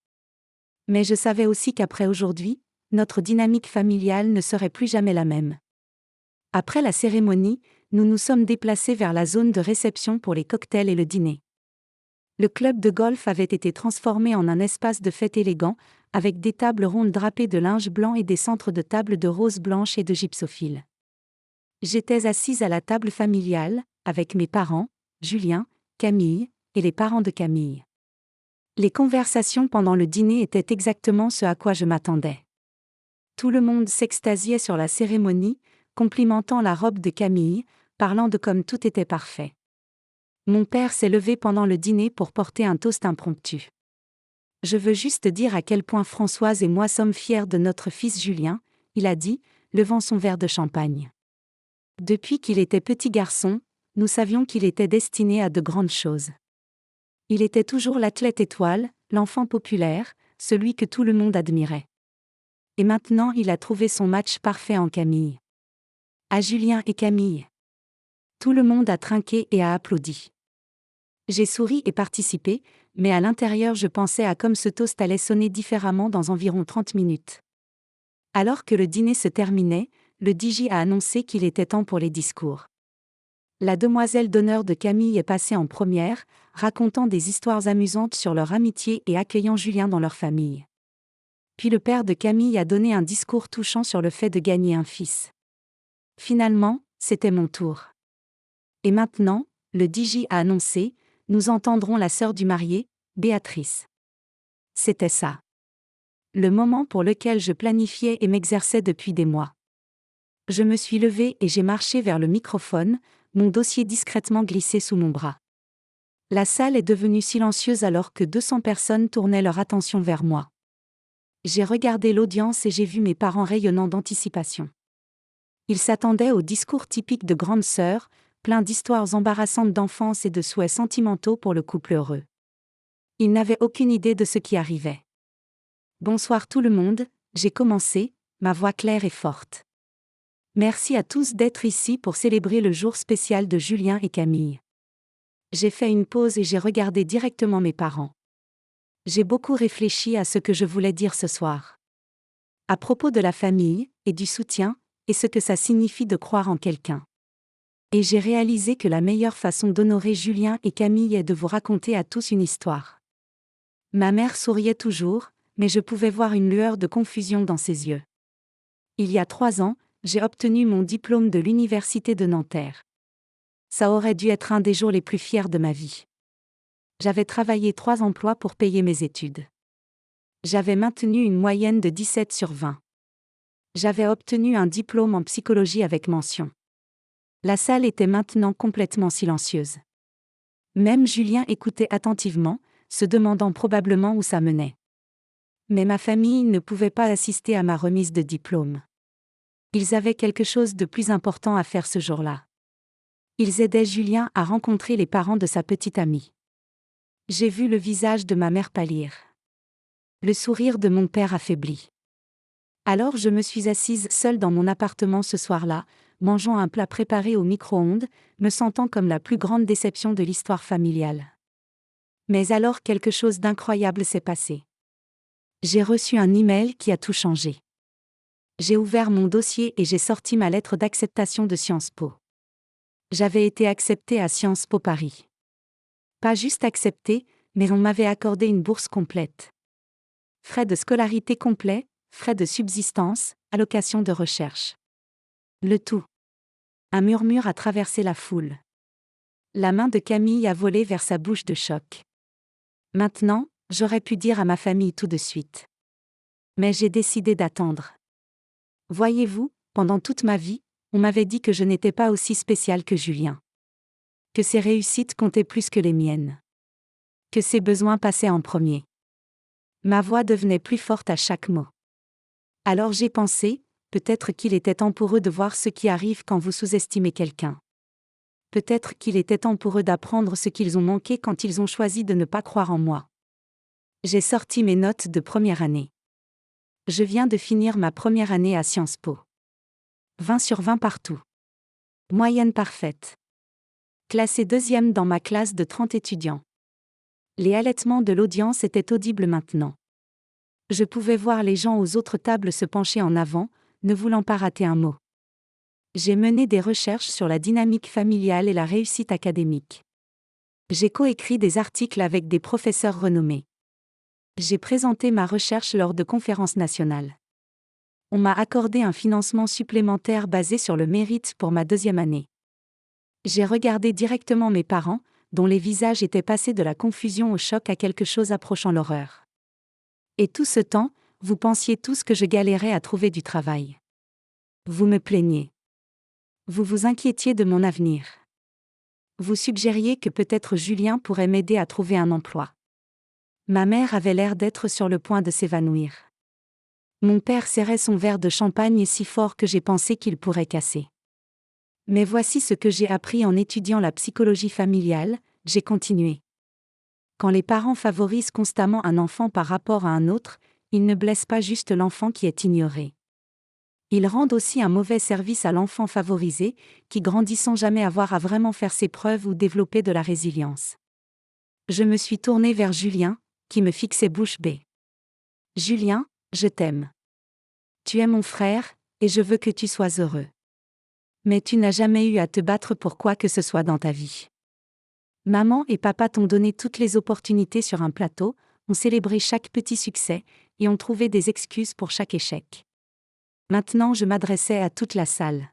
Mais je savais aussi qu'après aujourd'hui, notre dynamique familiale ne serait plus jamais la même. Après la cérémonie, nous nous sommes déplacés vers la zone de réception pour les cocktails et le dîner. Le club de golf avait été transformé en un espace de fête élégant, avec des tables rondes drapées de linge blanc et des centres de table de roses blanches et de gypsophile. J'étais assise à la table familiale, avec mes parents, Julien, Camille, et les parents de Camille. Les conversations pendant le dîner étaient exactement ce à quoi je m'attendais. Tout le monde s'extasiait sur la cérémonie, complimentant la robe de Camille, parlant de comme tout était parfait. Mon père s'est levé pendant le dîner pour porter un toast impromptu. Je veux juste dire à quel point Françoise et moi sommes fiers de notre fils Julien, il a dit, levant son verre de champagne. Depuis qu'il était petit garçon, nous savions qu'il était destiné à de grandes choses. Il était toujours l'athlète étoile, l'enfant populaire, celui que tout le monde admirait. Et maintenant il a trouvé son match parfait en Camille. À Julien et Camille. Tout le monde a trinqué et a applaudi. J'ai souri et participé, mais à l'intérieur je pensais à comme ce toast allait sonner différemment dans environ 30 minutes. Alors que le dîner se terminait, le DJ a annoncé qu'il était temps pour les discours. La demoiselle d'honneur de Camille est passée en première, racontant des histoires amusantes sur leur amitié et accueillant Julien dans leur famille. Puis le père de Camille a donné un discours touchant sur le fait de gagner un fils. Finalement, c'était mon tour. Et maintenant, le DJ a annoncé, nous entendrons la sœur du marié, Béatrice. C'était ça. Le moment pour lequel je planifiais et m'exerçais depuis des mois. Je me suis levée et j'ai marché vers le microphone, mon dossier discrètement glissé sous mon bras. La salle est devenue silencieuse alors que 200 personnes tournaient leur attention vers moi. J'ai regardé l'audience et j'ai vu mes parents rayonnant d'anticipation. Ils s'attendaient au discours typique de grande sœur, plein d'histoires embarrassantes d'enfance et de souhaits sentimentaux pour le couple heureux. Ils n'avaient aucune idée de ce qui arrivait. Bonsoir tout le monde, j'ai commencé, ma voix claire et forte. Merci à tous d'être ici pour célébrer le jour spécial de Julien et Camille. J'ai fait une pause et j'ai regardé directement mes parents. J'ai beaucoup réfléchi à ce que je voulais dire ce soir. À propos de la famille, et du soutien, et ce que ça signifie de croire en quelqu'un. Et j'ai réalisé que la meilleure façon d'honorer Julien et Camille est de vous raconter à tous une histoire. Ma mère souriait toujours, mais je pouvais voir une lueur de confusion dans ses yeux. Il y a 3 ans, j'ai obtenu mon diplôme de l'université de Nanterre. Ça aurait dû être un des jours les plus fiers de ma vie. J'avais travaillé 3 emplois pour payer mes études. J'avais maintenu une moyenne de 17 sur 20. J'avais obtenu un diplôme en psychologie avec mention. La salle était maintenant complètement silencieuse. Même Julien écoutait attentivement, se demandant probablement où ça menait. Mais ma famille ne pouvait pas assister à ma remise de diplôme. Ils avaient quelque chose de plus important à faire ce jour-là. Ils aidaient Julien à rencontrer les parents de sa petite amie. J'ai vu le visage de ma mère pâlir. Le sourire de mon père affaibli. Alors je me suis assise seule dans mon appartement ce soir-là, mangeant un plat préparé au micro-ondes, me sentant comme la plus grande déception de l'histoire familiale. Mais alors quelque chose d'incroyable s'est passé. J'ai reçu un email qui a tout changé. J'ai ouvert mon dossier et j'ai sorti ma lettre d'acceptation de Sciences Po. J'avais été acceptée à Sciences Po Paris. Pas juste acceptée, mais on m'avait accordé une bourse complète. Frais de scolarité complets, frais de subsistance, allocation de recherche. Le tout. Un murmure a traversé la foule. La main de Camille a volé vers sa bouche de choc. Maintenant, j'aurais pu dire à ma famille tout de suite. Mais j'ai décidé d'attendre. Voyez-vous, pendant toute ma vie, on m'avait dit que je n'étais pas aussi spéciale que Julien. Que ses réussites comptaient plus que les miennes. Que ses besoins passaient en premier. Ma voix devenait plus forte à chaque mot. Alors j'ai pensé, peut-être qu'il était temps pour eux de voir ce qui arrive quand vous sous-estimez quelqu'un. Peut-être qu'il était temps pour eux d'apprendre ce qu'ils ont manqué quand ils ont choisi de ne pas croire en moi. J'ai sorti mes notes de première année. Je viens de finir ma première année à Sciences Po. 20 sur 20 partout. Moyenne parfaite. Classée deuxième dans ma classe de 30 étudiants. Les halètements de l'audience étaient audibles maintenant. Je pouvais voir les gens aux autres tables se pencher en avant, ne voulant pas rater un mot. J'ai mené des recherches sur la dynamique familiale et la réussite académique. J'ai coécrit des articles avec des professeurs renommés. J'ai présenté ma recherche lors de conférences nationales. On m'a accordé un financement supplémentaire basé sur le mérite pour ma deuxième année. J'ai regardé directement mes parents, dont les visages étaient passés de la confusion au choc à quelque chose approchant l'horreur. Et tout ce temps, vous pensiez tous que je galérais à trouver du travail. Vous me plaigniez. Vous vous inquiétiez de mon avenir. Vous suggériez que peut-être Julien pourrait m'aider à trouver un emploi. Ma mère avait l'air d'être sur le point de s'évanouir. Mon père serrait son verre de champagne si fort que j'ai pensé qu'il pourrait casser. Mais voici ce que j'ai appris en étudiant la psychologie familiale, j'ai continué. Quand les parents favorisent constamment un enfant par rapport à un autre, ils ne blessent pas juste l'enfant qui est ignoré. Ils rendent aussi un mauvais service à l'enfant favorisé, qui grandit sans jamais avoir à vraiment faire ses preuves ou développer de la résilience. Je me suis tournée vers Julien, qui me fixait bouche bée. Julien, je t'aime. Tu es mon frère, et je veux que tu sois heureux. Mais tu n'as jamais eu à te battre pour quoi que ce soit dans ta vie. Maman et papa t'ont donné toutes les opportunités sur un plateau, ont célébré chaque petit succès, et ont trouvé des excuses pour chaque échec. Maintenant je m'adressais à toute la salle.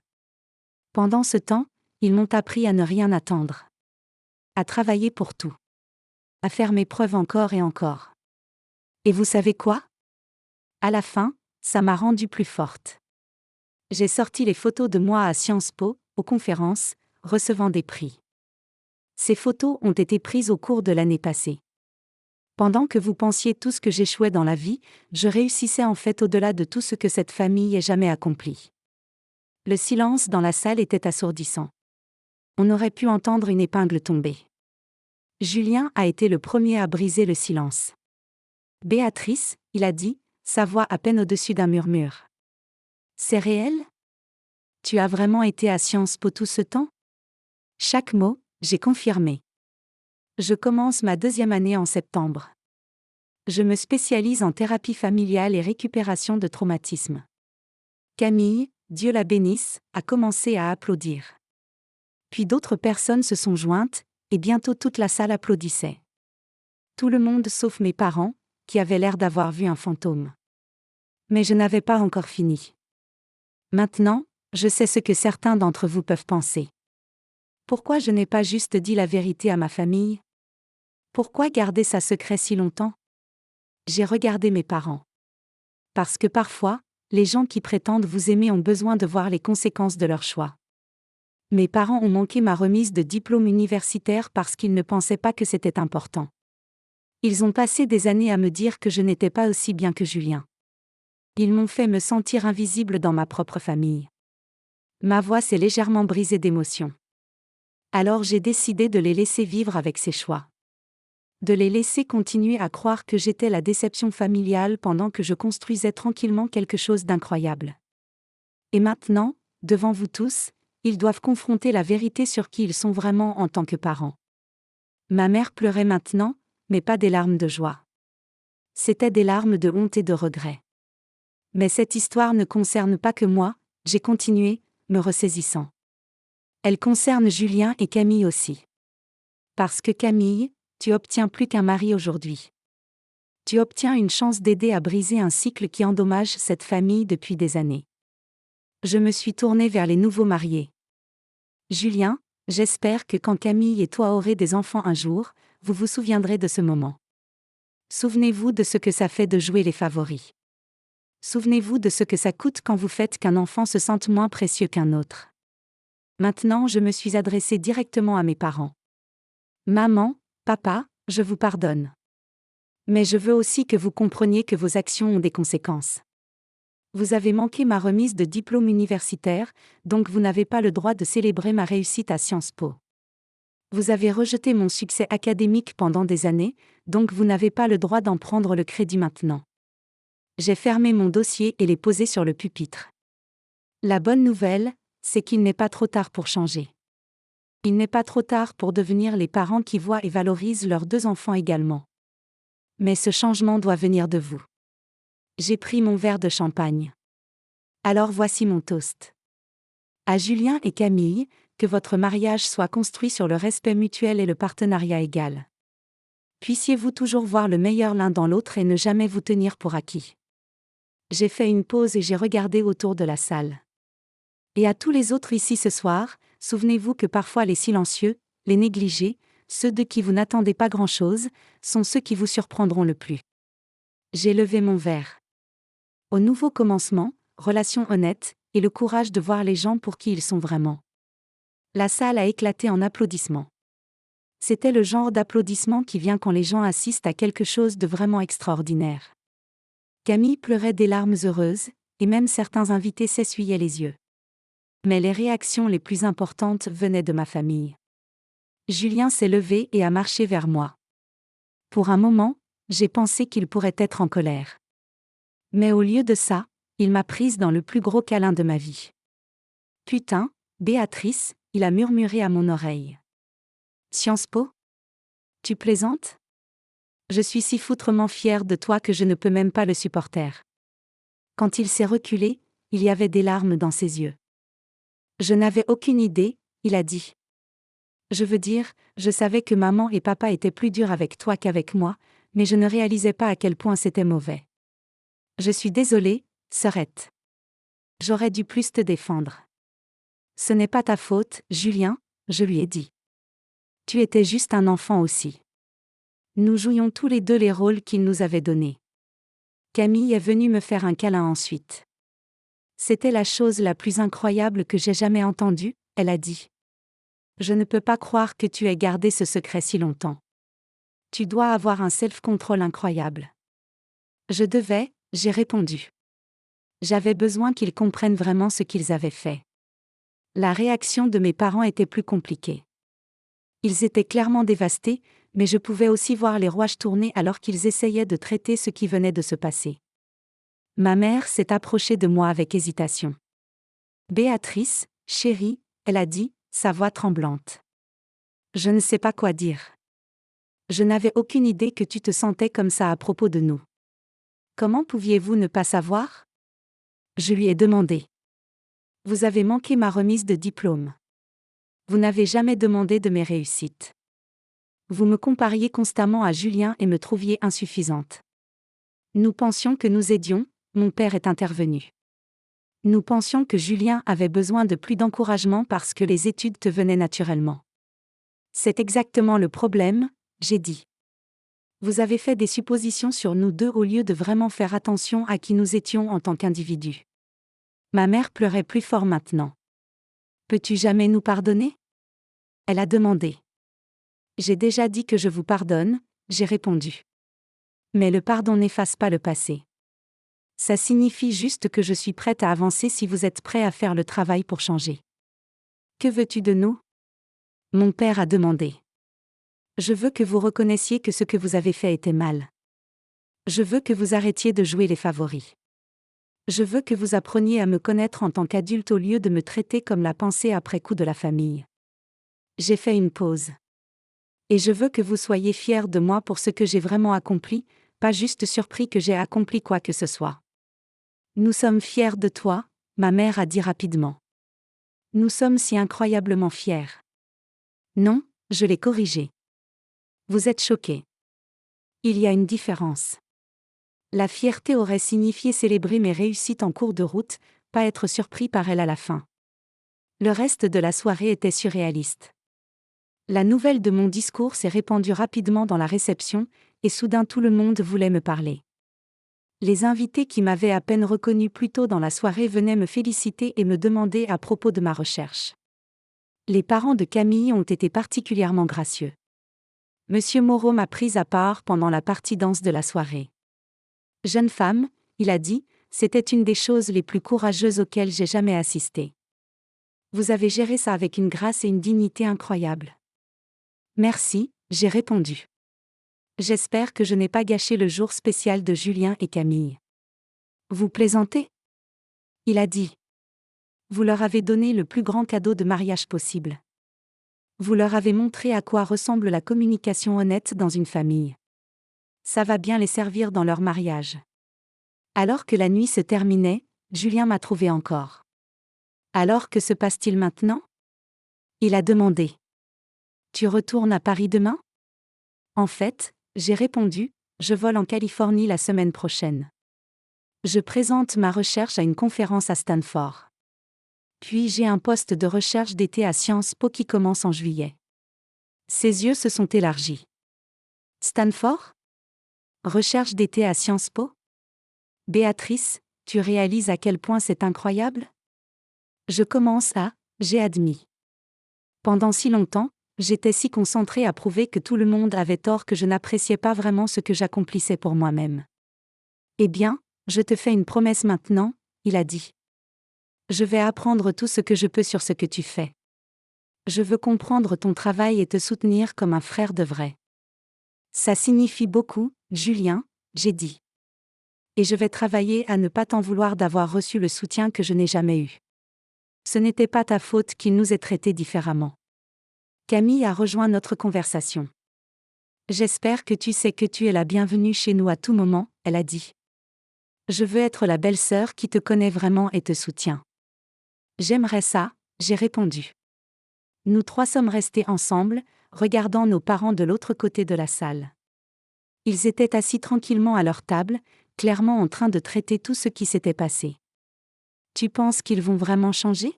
Pendant ce temps, ils m'ont appris à ne rien attendre. À travailler pour tout. À faire mes preuves encore et encore. Et vous savez quoi ? À la fin, ça m'a rendue plus forte. J'ai sorti les photos de moi à Sciences Po, aux conférences, recevant des prix. Ces photos ont été prises au cours de l'année passée. Pendant que vous pensiez tous que j'échouais dans la vie, je réussissais en fait au-delà de tout ce que cette famille ait jamais accompli. Le silence dans la salle était assourdissant. On aurait pu entendre une épingle tomber. Julien a été le premier à briser le silence. Béatrice, il a dit, sa voix à peine au-dessus d'un murmure. C'est réel ? Tu as vraiment été à Sciences Po tout ce temps ? Chaque mot, j'ai confirmé. Je commence ma deuxième année en septembre. Je me spécialise en thérapie familiale et récupération de traumatismes. Camille, Dieu la bénisse, a commencé à applaudir. Puis d'autres personnes se sont jointes, et bientôt toute la salle applaudissait. Tout le monde sauf mes parents, qui avaient l'air d'avoir vu un fantôme. Mais je n'avais pas encore fini. Maintenant, je sais ce que certains d'entre vous peuvent penser. Pourquoi je n'ai pas juste dit la vérité à ma famille ? Pourquoi garder ça secret si longtemps ? J'ai regardé mes parents. Parce que parfois, les gens qui prétendent vous aimer ont besoin de voir les conséquences de leur choix. Mes parents ont manqué ma remise de diplôme universitaire parce qu'ils ne pensaient pas que c'était important. Ils ont passé des années à me dire que je n'étais pas aussi bien que Julien. Ils m'ont fait me sentir invisible dans ma propre famille. Ma voix s'est légèrement brisée d'émotion. Alors j'ai décidé de les laisser vivre avec ces choix. De les laisser continuer à croire que j'étais la déception familiale pendant que je construisais tranquillement quelque chose d'incroyable. Et maintenant, devant vous tous, ils doivent confronter la vérité sur qui ils sont vraiment en tant que parents. Ma mère pleurait maintenant, mais pas des larmes de joie. C'étaient des larmes de honte et de regret. Mais cette histoire ne concerne pas que moi, j'ai continué, me ressaisissant. Elle concerne Julien et Camille aussi. Parce que Camille, tu obtiens plus qu'un mari aujourd'hui. Tu obtiens une chance d'aider à briser un cycle qui endommage cette famille depuis des années. Je me suis tournée vers les nouveaux mariés. Julien, j'espère que quand Camille et toi aurez des enfants un jour, vous vous souviendrez de ce moment. Souvenez-vous de ce que ça fait de jouer les favoris. Souvenez-vous de ce que ça coûte quand vous faites qu'un enfant se sente moins précieux qu'un autre. Maintenant, je me suis adressée directement à mes parents. Maman, papa, je vous pardonne. Mais je veux aussi que vous compreniez que vos actions ont des conséquences. Vous avez manqué ma remise de diplôme universitaire, donc vous n'avez pas le droit de célébrer ma réussite à Sciences Po. Vous avez rejeté mon succès académique pendant des années, donc vous n'avez pas le droit d'en prendre le crédit maintenant. J'ai fermé mon dossier et l'ai posé sur le pupitre. La bonne nouvelle, c'est qu'il n'est pas trop tard pour changer. Il n'est pas trop tard pour devenir les parents qui voient et valorisent leurs deux enfants également. Mais ce changement doit venir de vous. J'ai pris mon verre de champagne. Alors voici mon toast. À Julien et Camille, que votre mariage soit construit sur le respect mutuel et le partenariat égal. Puissiez-vous toujours voir le meilleur l'un dans l'autre et ne jamais vous tenir pour acquis. J'ai fait une pause et j'ai regardé autour de la salle. Et à tous les autres ici ce soir, souvenez-vous que parfois les silencieux, les négligés, ceux de qui vous n'attendez pas grand-chose, sont ceux qui vous surprendront le plus. J'ai levé mon verre. Au nouveau commencement, relation honnête, et le courage de voir les gens pour qui ils sont vraiment. La salle a éclaté en applaudissements. C'était le genre d'applaudissement qui vient quand les gens assistent à quelque chose de vraiment extraordinaire. Camille pleurait des larmes heureuses, et même certains invités s'essuyaient les yeux. Mais les réactions les plus importantes venaient de ma famille. Julien s'est levé et a marché vers moi. Pour un moment, j'ai pensé qu'il pourrait être en colère. Mais au lieu de ça, il m'a prise dans le plus gros câlin de ma vie. Putain, Béatrice, il a murmuré à mon oreille. Sciences Po ? Tu plaisantes ? Je suis si foutrement fière de toi que je ne peux même pas le supporter. Quand il s'est reculé, il y avait des larmes dans ses yeux. Je n'avais aucune idée, il a dit. Je veux dire, je savais que maman et papa étaient plus durs avec toi qu'avec moi, mais je ne réalisais pas à quel point c'était mauvais. Je suis désolée, sœurette. J'aurais dû plus te défendre. Ce n'est pas ta faute, Julien, je lui ai dit. Tu étais juste un enfant aussi. Nous jouions tous les deux les rôles qu'il nous avait donnés. Camille est venue me faire un câlin ensuite. C'était la chose la plus incroyable que j'ai jamais entendue, elle a dit. Je ne peux pas croire que tu aies gardé ce secret si longtemps. Tu dois avoir un self-control incroyable. J'ai répondu. J'avais besoin qu'ils comprennent vraiment ce qu'ils avaient fait. La réaction de mes parents était plus compliquée. Ils étaient clairement dévastés, mais je pouvais aussi voir les rouages tourner alors qu'ils essayaient de traiter ce qui venait de se passer. Ma mère s'est approchée de moi avec hésitation. Béatrice, chérie, elle a dit, sa voix tremblante. Je ne sais pas quoi dire. Je n'avais aucune idée que tu te sentais comme ça à propos de nous. Comment pouviez-vous ne pas savoir ? Je lui ai demandé. Vous avez manqué ma remise de diplôme. Vous n'avez jamais demandé de mes réussites. Vous me compariez constamment à Julien et me trouviez insuffisante. Nous pensions que nous aidions, mon père est intervenu. Nous pensions que Julien avait besoin de plus d'encouragement parce que les études te venaient naturellement. C'est exactement le problème, j'ai dit. Vous avez fait des suppositions sur nous deux au lieu de vraiment faire attention à qui nous étions en tant qu'individus. Ma mère pleurait plus fort maintenant. Peux-tu jamais nous pardonner? Elle a demandé. J'ai déjà dit que je vous pardonne, j'ai répondu. Mais le pardon n'efface pas le passé. Ça signifie juste que je suis prête à avancer si vous êtes prêt à faire le travail pour changer. Que veux-tu de nous? Mon père a demandé. Je veux que vous reconnaissiez que ce que vous avez fait était mal. Je veux que vous arrêtiez de jouer les favoris. Je veux que vous appreniez à me connaître en tant qu'adulte au lieu de me traiter comme la pensée après coup de la famille. J'ai fait une pause. Et je veux que vous soyez fiers de moi pour ce que j'ai vraiment accompli, pas juste surpris que j'ai accompli quoi que ce soit. Nous sommes fiers de toi, ma mère a dit rapidement. Nous sommes si incroyablement fiers. Non, je l'ai corrigé. Vous êtes choqués. Il y a une différence. La fierté aurait signifié célébrer mes réussites en cours de route, pas être surpris par elles à la fin. Le reste de la soirée était surréaliste. La nouvelle de mon discours s'est répandue rapidement dans la réception, et soudain tout le monde voulait me parler. Les invités qui m'avaient à peine reconnu plus tôt dans la soirée venaient me féliciter et me demander à propos de ma recherche. Les parents de Camille ont été particulièrement gracieux. Monsieur Moreau m'a prise à part pendant la partie danse de la soirée. Jeune femme, il a dit, c'était une des choses les plus courageuses auxquelles j'ai jamais assisté. Vous avez géré ça avec une grâce et une dignité incroyables. Merci, j'ai répondu. J'espère que je n'ai pas gâché le jour spécial de Julien et Camille. Vous plaisantez? Il a dit. Vous leur avez donné le plus grand cadeau de mariage possible. Vous leur avez montré à quoi ressemble la communication honnête dans une famille. Ça va bien les servir dans leur mariage. Alors que la nuit se terminait, Julien m'a trouvé encore. Alors que se passe-t-il maintenant? Il a demandé. Tu retournes à Paris demain? En fait, j'ai répondu, je vole en Californie la semaine prochaine. Je présente ma recherche à une conférence à Stanford. Puis j'ai un poste de recherche d'été à Sciences Po qui commence en juillet. Ses yeux se sont élargis. Stanford? Recherche d'été à Sciences Po? Béatrice, tu réalises à quel point c'est incroyable? J'ai admis. Pendant si longtemps, j'étais si concentrée à prouver que tout le monde avait tort que je n'appréciais pas vraiment ce que j'accomplissais pour moi-même. Eh bien, je te fais une promesse maintenant, il a dit. Je vais apprendre tout ce que je peux sur ce que tu fais. Je veux comprendre ton travail et te soutenir comme un frère devrait. Ça signifie beaucoup, Julien, j'ai dit. Et je vais travailler à ne pas t'en vouloir d'avoir reçu le soutien que je n'ai jamais eu. Ce n'était pas ta faute qu'il nous ait traités différemment. Camille a rejoint notre conversation. J'espère que tu sais que tu es la bienvenue chez nous à tout moment, elle a dit. Je veux être la belle-sœur qui te connaît vraiment et te soutient. J'aimerais ça, j'ai répondu. Nous trois sommes restés ensemble, regardant nos parents de l'autre côté de la salle. Ils étaient assis tranquillement à leur table, clairement en train de traiter tout ce qui s'était passé. Tu penses qu'ils vont vraiment changer?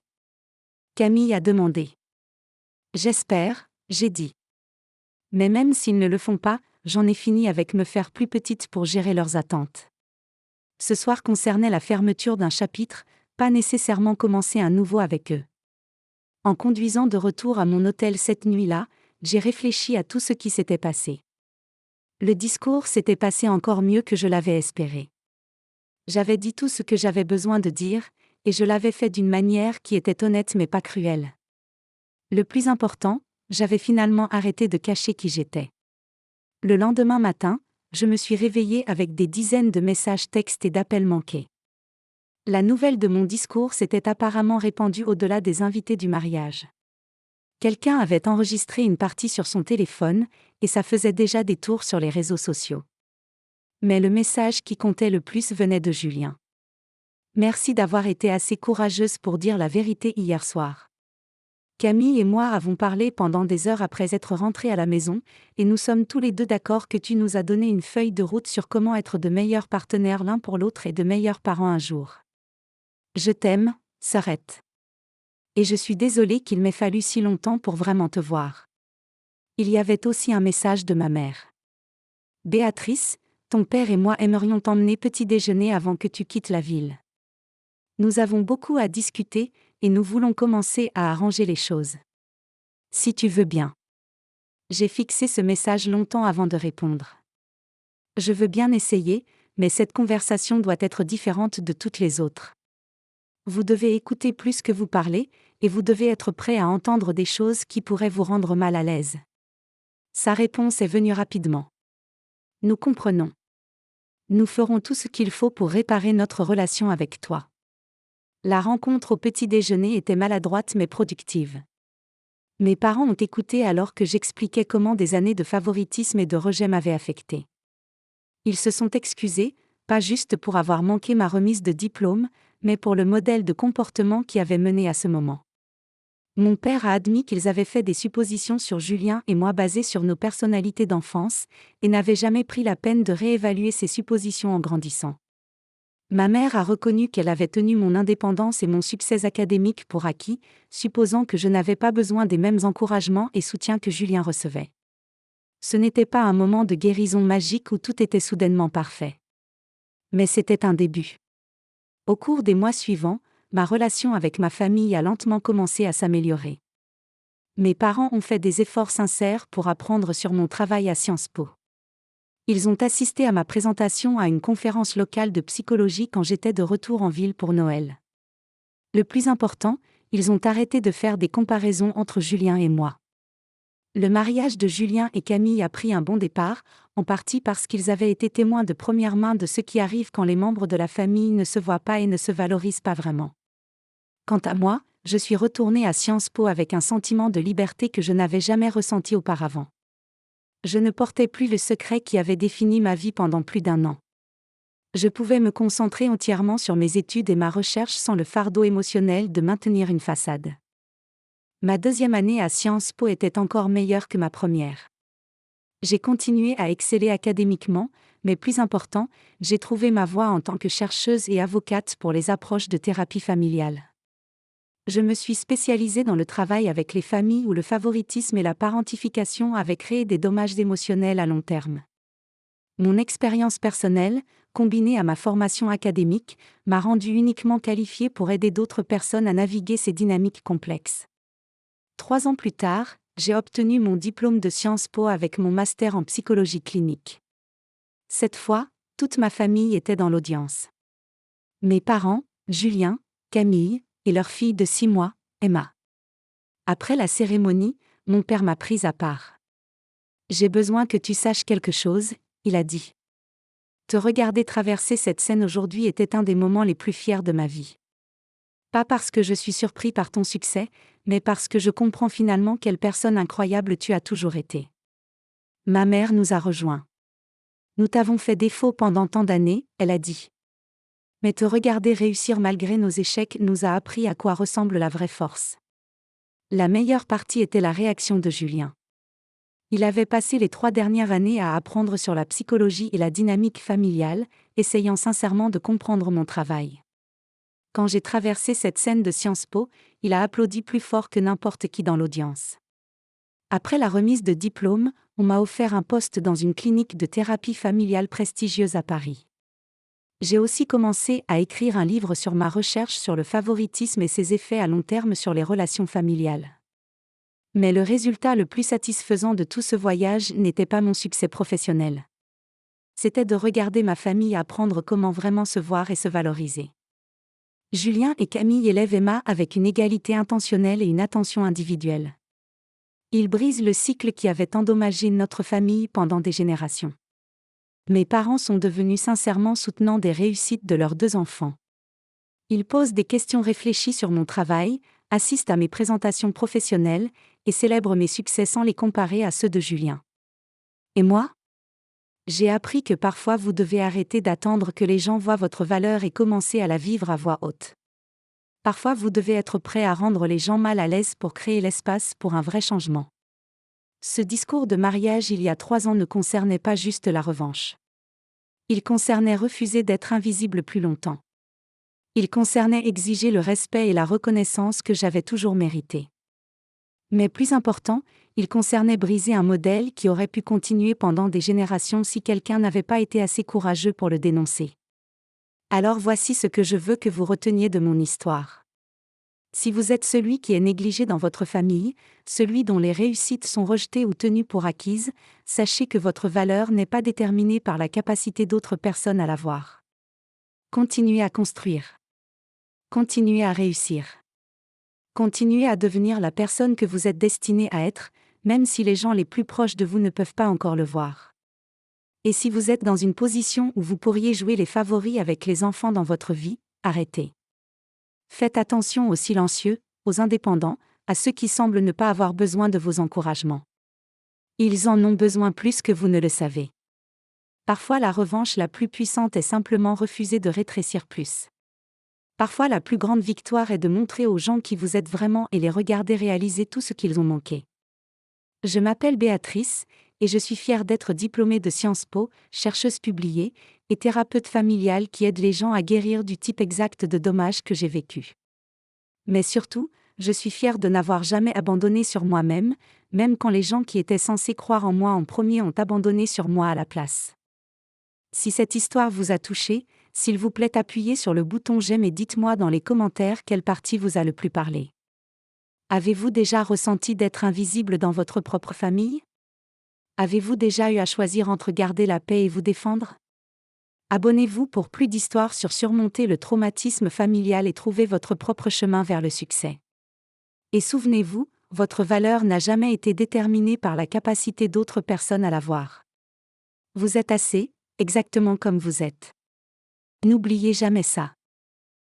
Camille a demandé. J'espère, j'ai dit. Mais même s'ils ne le font pas, j'en ai fini avec me faire plus petite pour gérer leurs attentes. Ce soir concernait la fermeture d'un chapitre, pas nécessairement commencer un nouveau avec eux. En conduisant de retour à mon hôtel cette nuit-là, j'ai réfléchi à tout ce qui s'était passé. Le discours s'était passé encore mieux que je l'avais espéré. J'avais dit tout ce que j'avais besoin de dire, et je l'avais fait d'une manière qui était honnête mais pas cruelle. Le plus important, j'avais finalement arrêté de cacher qui j'étais. Le lendemain matin, je me suis réveillée avec des dizaines de messages textes et d'appels manqués. La nouvelle de mon discours s'était apparemment répandue au-delà des invités du mariage. Quelqu'un avait enregistré une partie sur son téléphone, et ça faisait déjà des tours sur les réseaux sociaux. Mais le message qui comptait le plus venait de Julien. Merci d'avoir été assez courageuse pour dire la vérité hier soir. Camille et moi avons parlé pendant des heures après être rentrés à la maison, et nous sommes tous les deux d'accord que tu nous as donné une feuille de route sur comment être de meilleurs partenaires l'un pour l'autre et de meilleurs parents un jour. Je t'aime, Sœurette. Et je suis désolée qu'il m'ait fallu si longtemps pour vraiment te voir. Il y avait aussi un message de ma mère. Béatrice, ton père et moi aimerions t'emmener petit déjeuner avant que tu quittes la ville. Nous avons beaucoup à discuter, et nous voulons commencer à arranger les choses. Si tu veux bien. J'ai fixé ce message longtemps avant de répondre. Je veux bien essayer, mais cette conversation doit être différente de toutes les autres. Vous devez écouter plus que vous parlez, et vous devez être prêt à entendre des choses qui pourraient vous rendre mal à l'aise. Sa réponse est venue rapidement. Nous comprenons. Nous ferons tout ce qu'il faut pour réparer notre relation avec toi. La rencontre au petit déjeuner était maladroite mais productive. Mes parents ont écouté alors que j'expliquais comment des années de favoritisme et de rejet m'avaient affecté. Ils se sont excusés, pas juste pour avoir manqué ma remise de diplôme, mais pour le modèle de comportement qui avait mené à ce moment. Mon père a admis qu'ils avaient fait des suppositions sur Julien et moi basées sur nos personnalités d'enfance, et n'avait jamais pris la peine de réévaluer ces suppositions en grandissant. Ma mère a reconnu qu'elle avait tenu mon indépendance et mon succès académique pour acquis, supposant que je n'avais pas besoin des mêmes encouragements et soutiens que Julien recevait. Ce n'était pas un moment de guérison magique où tout était soudainement parfait. Mais c'était un début. Au cours des mois suivants, ma relation avec ma famille a lentement commencé à s'améliorer. Mes parents ont fait des efforts sincères pour apprendre sur mon travail à Sciences Po. Ils ont assisté à ma présentation à une conférence locale de psychologie quand j'étais de retour en ville pour Noël. Le plus important, ils ont arrêté de faire des comparaisons entre Julien et moi. Le mariage de Julien et Camille a pris un bon départ, en partie parce qu'ils avaient été témoins de première main de ce qui arrive quand les membres de la famille ne se voient pas et ne se valorisent pas vraiment. Quant à moi, je suis retournée à Sciences Po avec un sentiment de liberté que je n'avais jamais ressenti auparavant. Je ne portais plus le secret qui avait défini ma vie pendant plus d'1 an. Je pouvais me concentrer entièrement sur mes études et ma recherche sans le fardeau émotionnel de maintenir une façade. Ma 2e année à Sciences Po était encore meilleure que ma première. J'ai continué à exceller académiquement, mais plus important, j'ai trouvé ma voie en tant que chercheuse et avocate pour les approches de thérapie familiale. Je me suis spécialisée dans le travail avec les familles où le favoritisme et la parentification avaient créé des dommages émotionnels à long terme. Mon expérience personnelle, combinée à ma formation académique, m'a rendue uniquement qualifiée pour aider d'autres personnes à naviguer ces dynamiques complexes. 3 ans plus tard, j'ai obtenu mon diplôme de Sciences Po avec mon master en psychologie clinique. Cette fois, toute ma famille était dans l'audience. Mes parents, Julien, Camille, et leur fille de 6 mois, Emma. Après la cérémonie, mon père m'a prise à part. « J'ai besoin que tu saches quelque chose », il a dit. Te regarder traverser cette scène aujourd'hui était un des moments les plus fiers de ma vie. Pas parce que je suis surpris par ton succès, mais parce que je comprends finalement quelle personne incroyable tu as toujours été. Ma mère nous a rejoints. Nous t'avons fait défaut pendant tant d'années, elle a dit. Mais te regarder réussir malgré nos échecs nous a appris à quoi ressemble la vraie force. La meilleure partie était la réaction de Julien. Il avait passé les 3 dernières années à apprendre sur la psychologie et la dynamique familiale, essayant sincèrement de comprendre mon travail. Quand j'ai traversé cette scène de Sciences Po, il a applaudi plus fort que n'importe qui dans l'audience. Après la remise de diplôme, on m'a offert un poste dans une clinique de thérapie familiale prestigieuse à Paris. J'ai aussi commencé à écrire un livre sur ma recherche sur le favoritisme et ses effets à long terme sur les relations familiales. Mais le résultat le plus satisfaisant de tout ce voyage n'était pas mon succès professionnel. C'était de regarder ma famille apprendre comment vraiment se voir et se valoriser. Julien et Camille élèvent Emma avec une égalité intentionnelle et une attention individuelle. Ils brisent le cycle qui avait endommagé notre famille pendant des générations. Mes parents sont devenus sincèrement soutenants des réussites de leurs 2 enfants. Ils posent des questions réfléchies sur mon travail, assistent à mes présentations professionnelles, et célèbrent mes succès sans les comparer à ceux de Julien. Et moi ? J'ai appris que parfois vous devez arrêter d'attendre que les gens voient votre valeur et commencer à la vivre à voix haute. Parfois vous devez être prêt à rendre les gens mal à l'aise pour créer l'espace pour un vrai changement. Ce discours de mariage il y a 3 ans ne concernait pas juste la revanche. Il concernait refuser d'être invisible plus longtemps. Il concernait exiger le respect et la reconnaissance que j'avais toujours mérités. Mais plus important, Il concernait briser un modèle qui aurait pu continuer pendant des générations si quelqu'un n'avait pas été assez courageux pour le dénoncer. Alors voici ce que je veux que vous reteniez de mon histoire. Si vous êtes celui qui est négligé dans votre famille, celui dont les réussites sont rejetées ou tenues pour acquises, sachez que votre valeur n'est pas déterminée par la capacité d'autres personnes à la voir. Continuez à construire. Continuez à réussir. Continuez à devenir la personne que vous êtes destiné à être, même si les gens les plus proches de vous ne peuvent pas encore le voir. Et si vous êtes dans une position où vous pourriez jouer les favoris avec les enfants dans votre vie, arrêtez. Faites attention aux silencieux, aux indépendants, à ceux qui semblent ne pas avoir besoin de vos encouragements. Ils en ont besoin plus que vous ne le savez. Parfois la revanche la plus puissante est simplement refuser de rétrécir plus. Parfois la plus grande victoire est de montrer aux gens qui vous êtes vraiment et les regarder réaliser tout ce qu'ils ont manqué. Je m'appelle Béatrice, et je suis fière d'être diplômée de Sciences Po, chercheuse publiée, et thérapeute familiale qui aide les gens à guérir du type exact de dommages que j'ai vécu. Mais surtout, je suis fière de n'avoir jamais abandonné sur moi-même, même quand les gens qui étaient censés croire en moi en premier ont abandonné sur moi à la place. Si cette histoire vous a touché, s'il vous plaît appuyez sur le bouton j'aime et dites-moi dans les commentaires quelle partie vous a le plus parlé. Avez-vous déjà ressenti d'être invisible dans votre propre famille? Avez-vous déjà eu à choisir entre garder la paix et vous défendre? Abonnez-vous pour plus d'histoires sur surmonter le traumatisme familial et trouver votre propre chemin vers le succès. Et souvenez-vous, votre valeur n'a jamais été déterminée par la capacité d'autres personnes à la voir. Vous êtes assez, exactement comme vous êtes. N'oubliez jamais ça.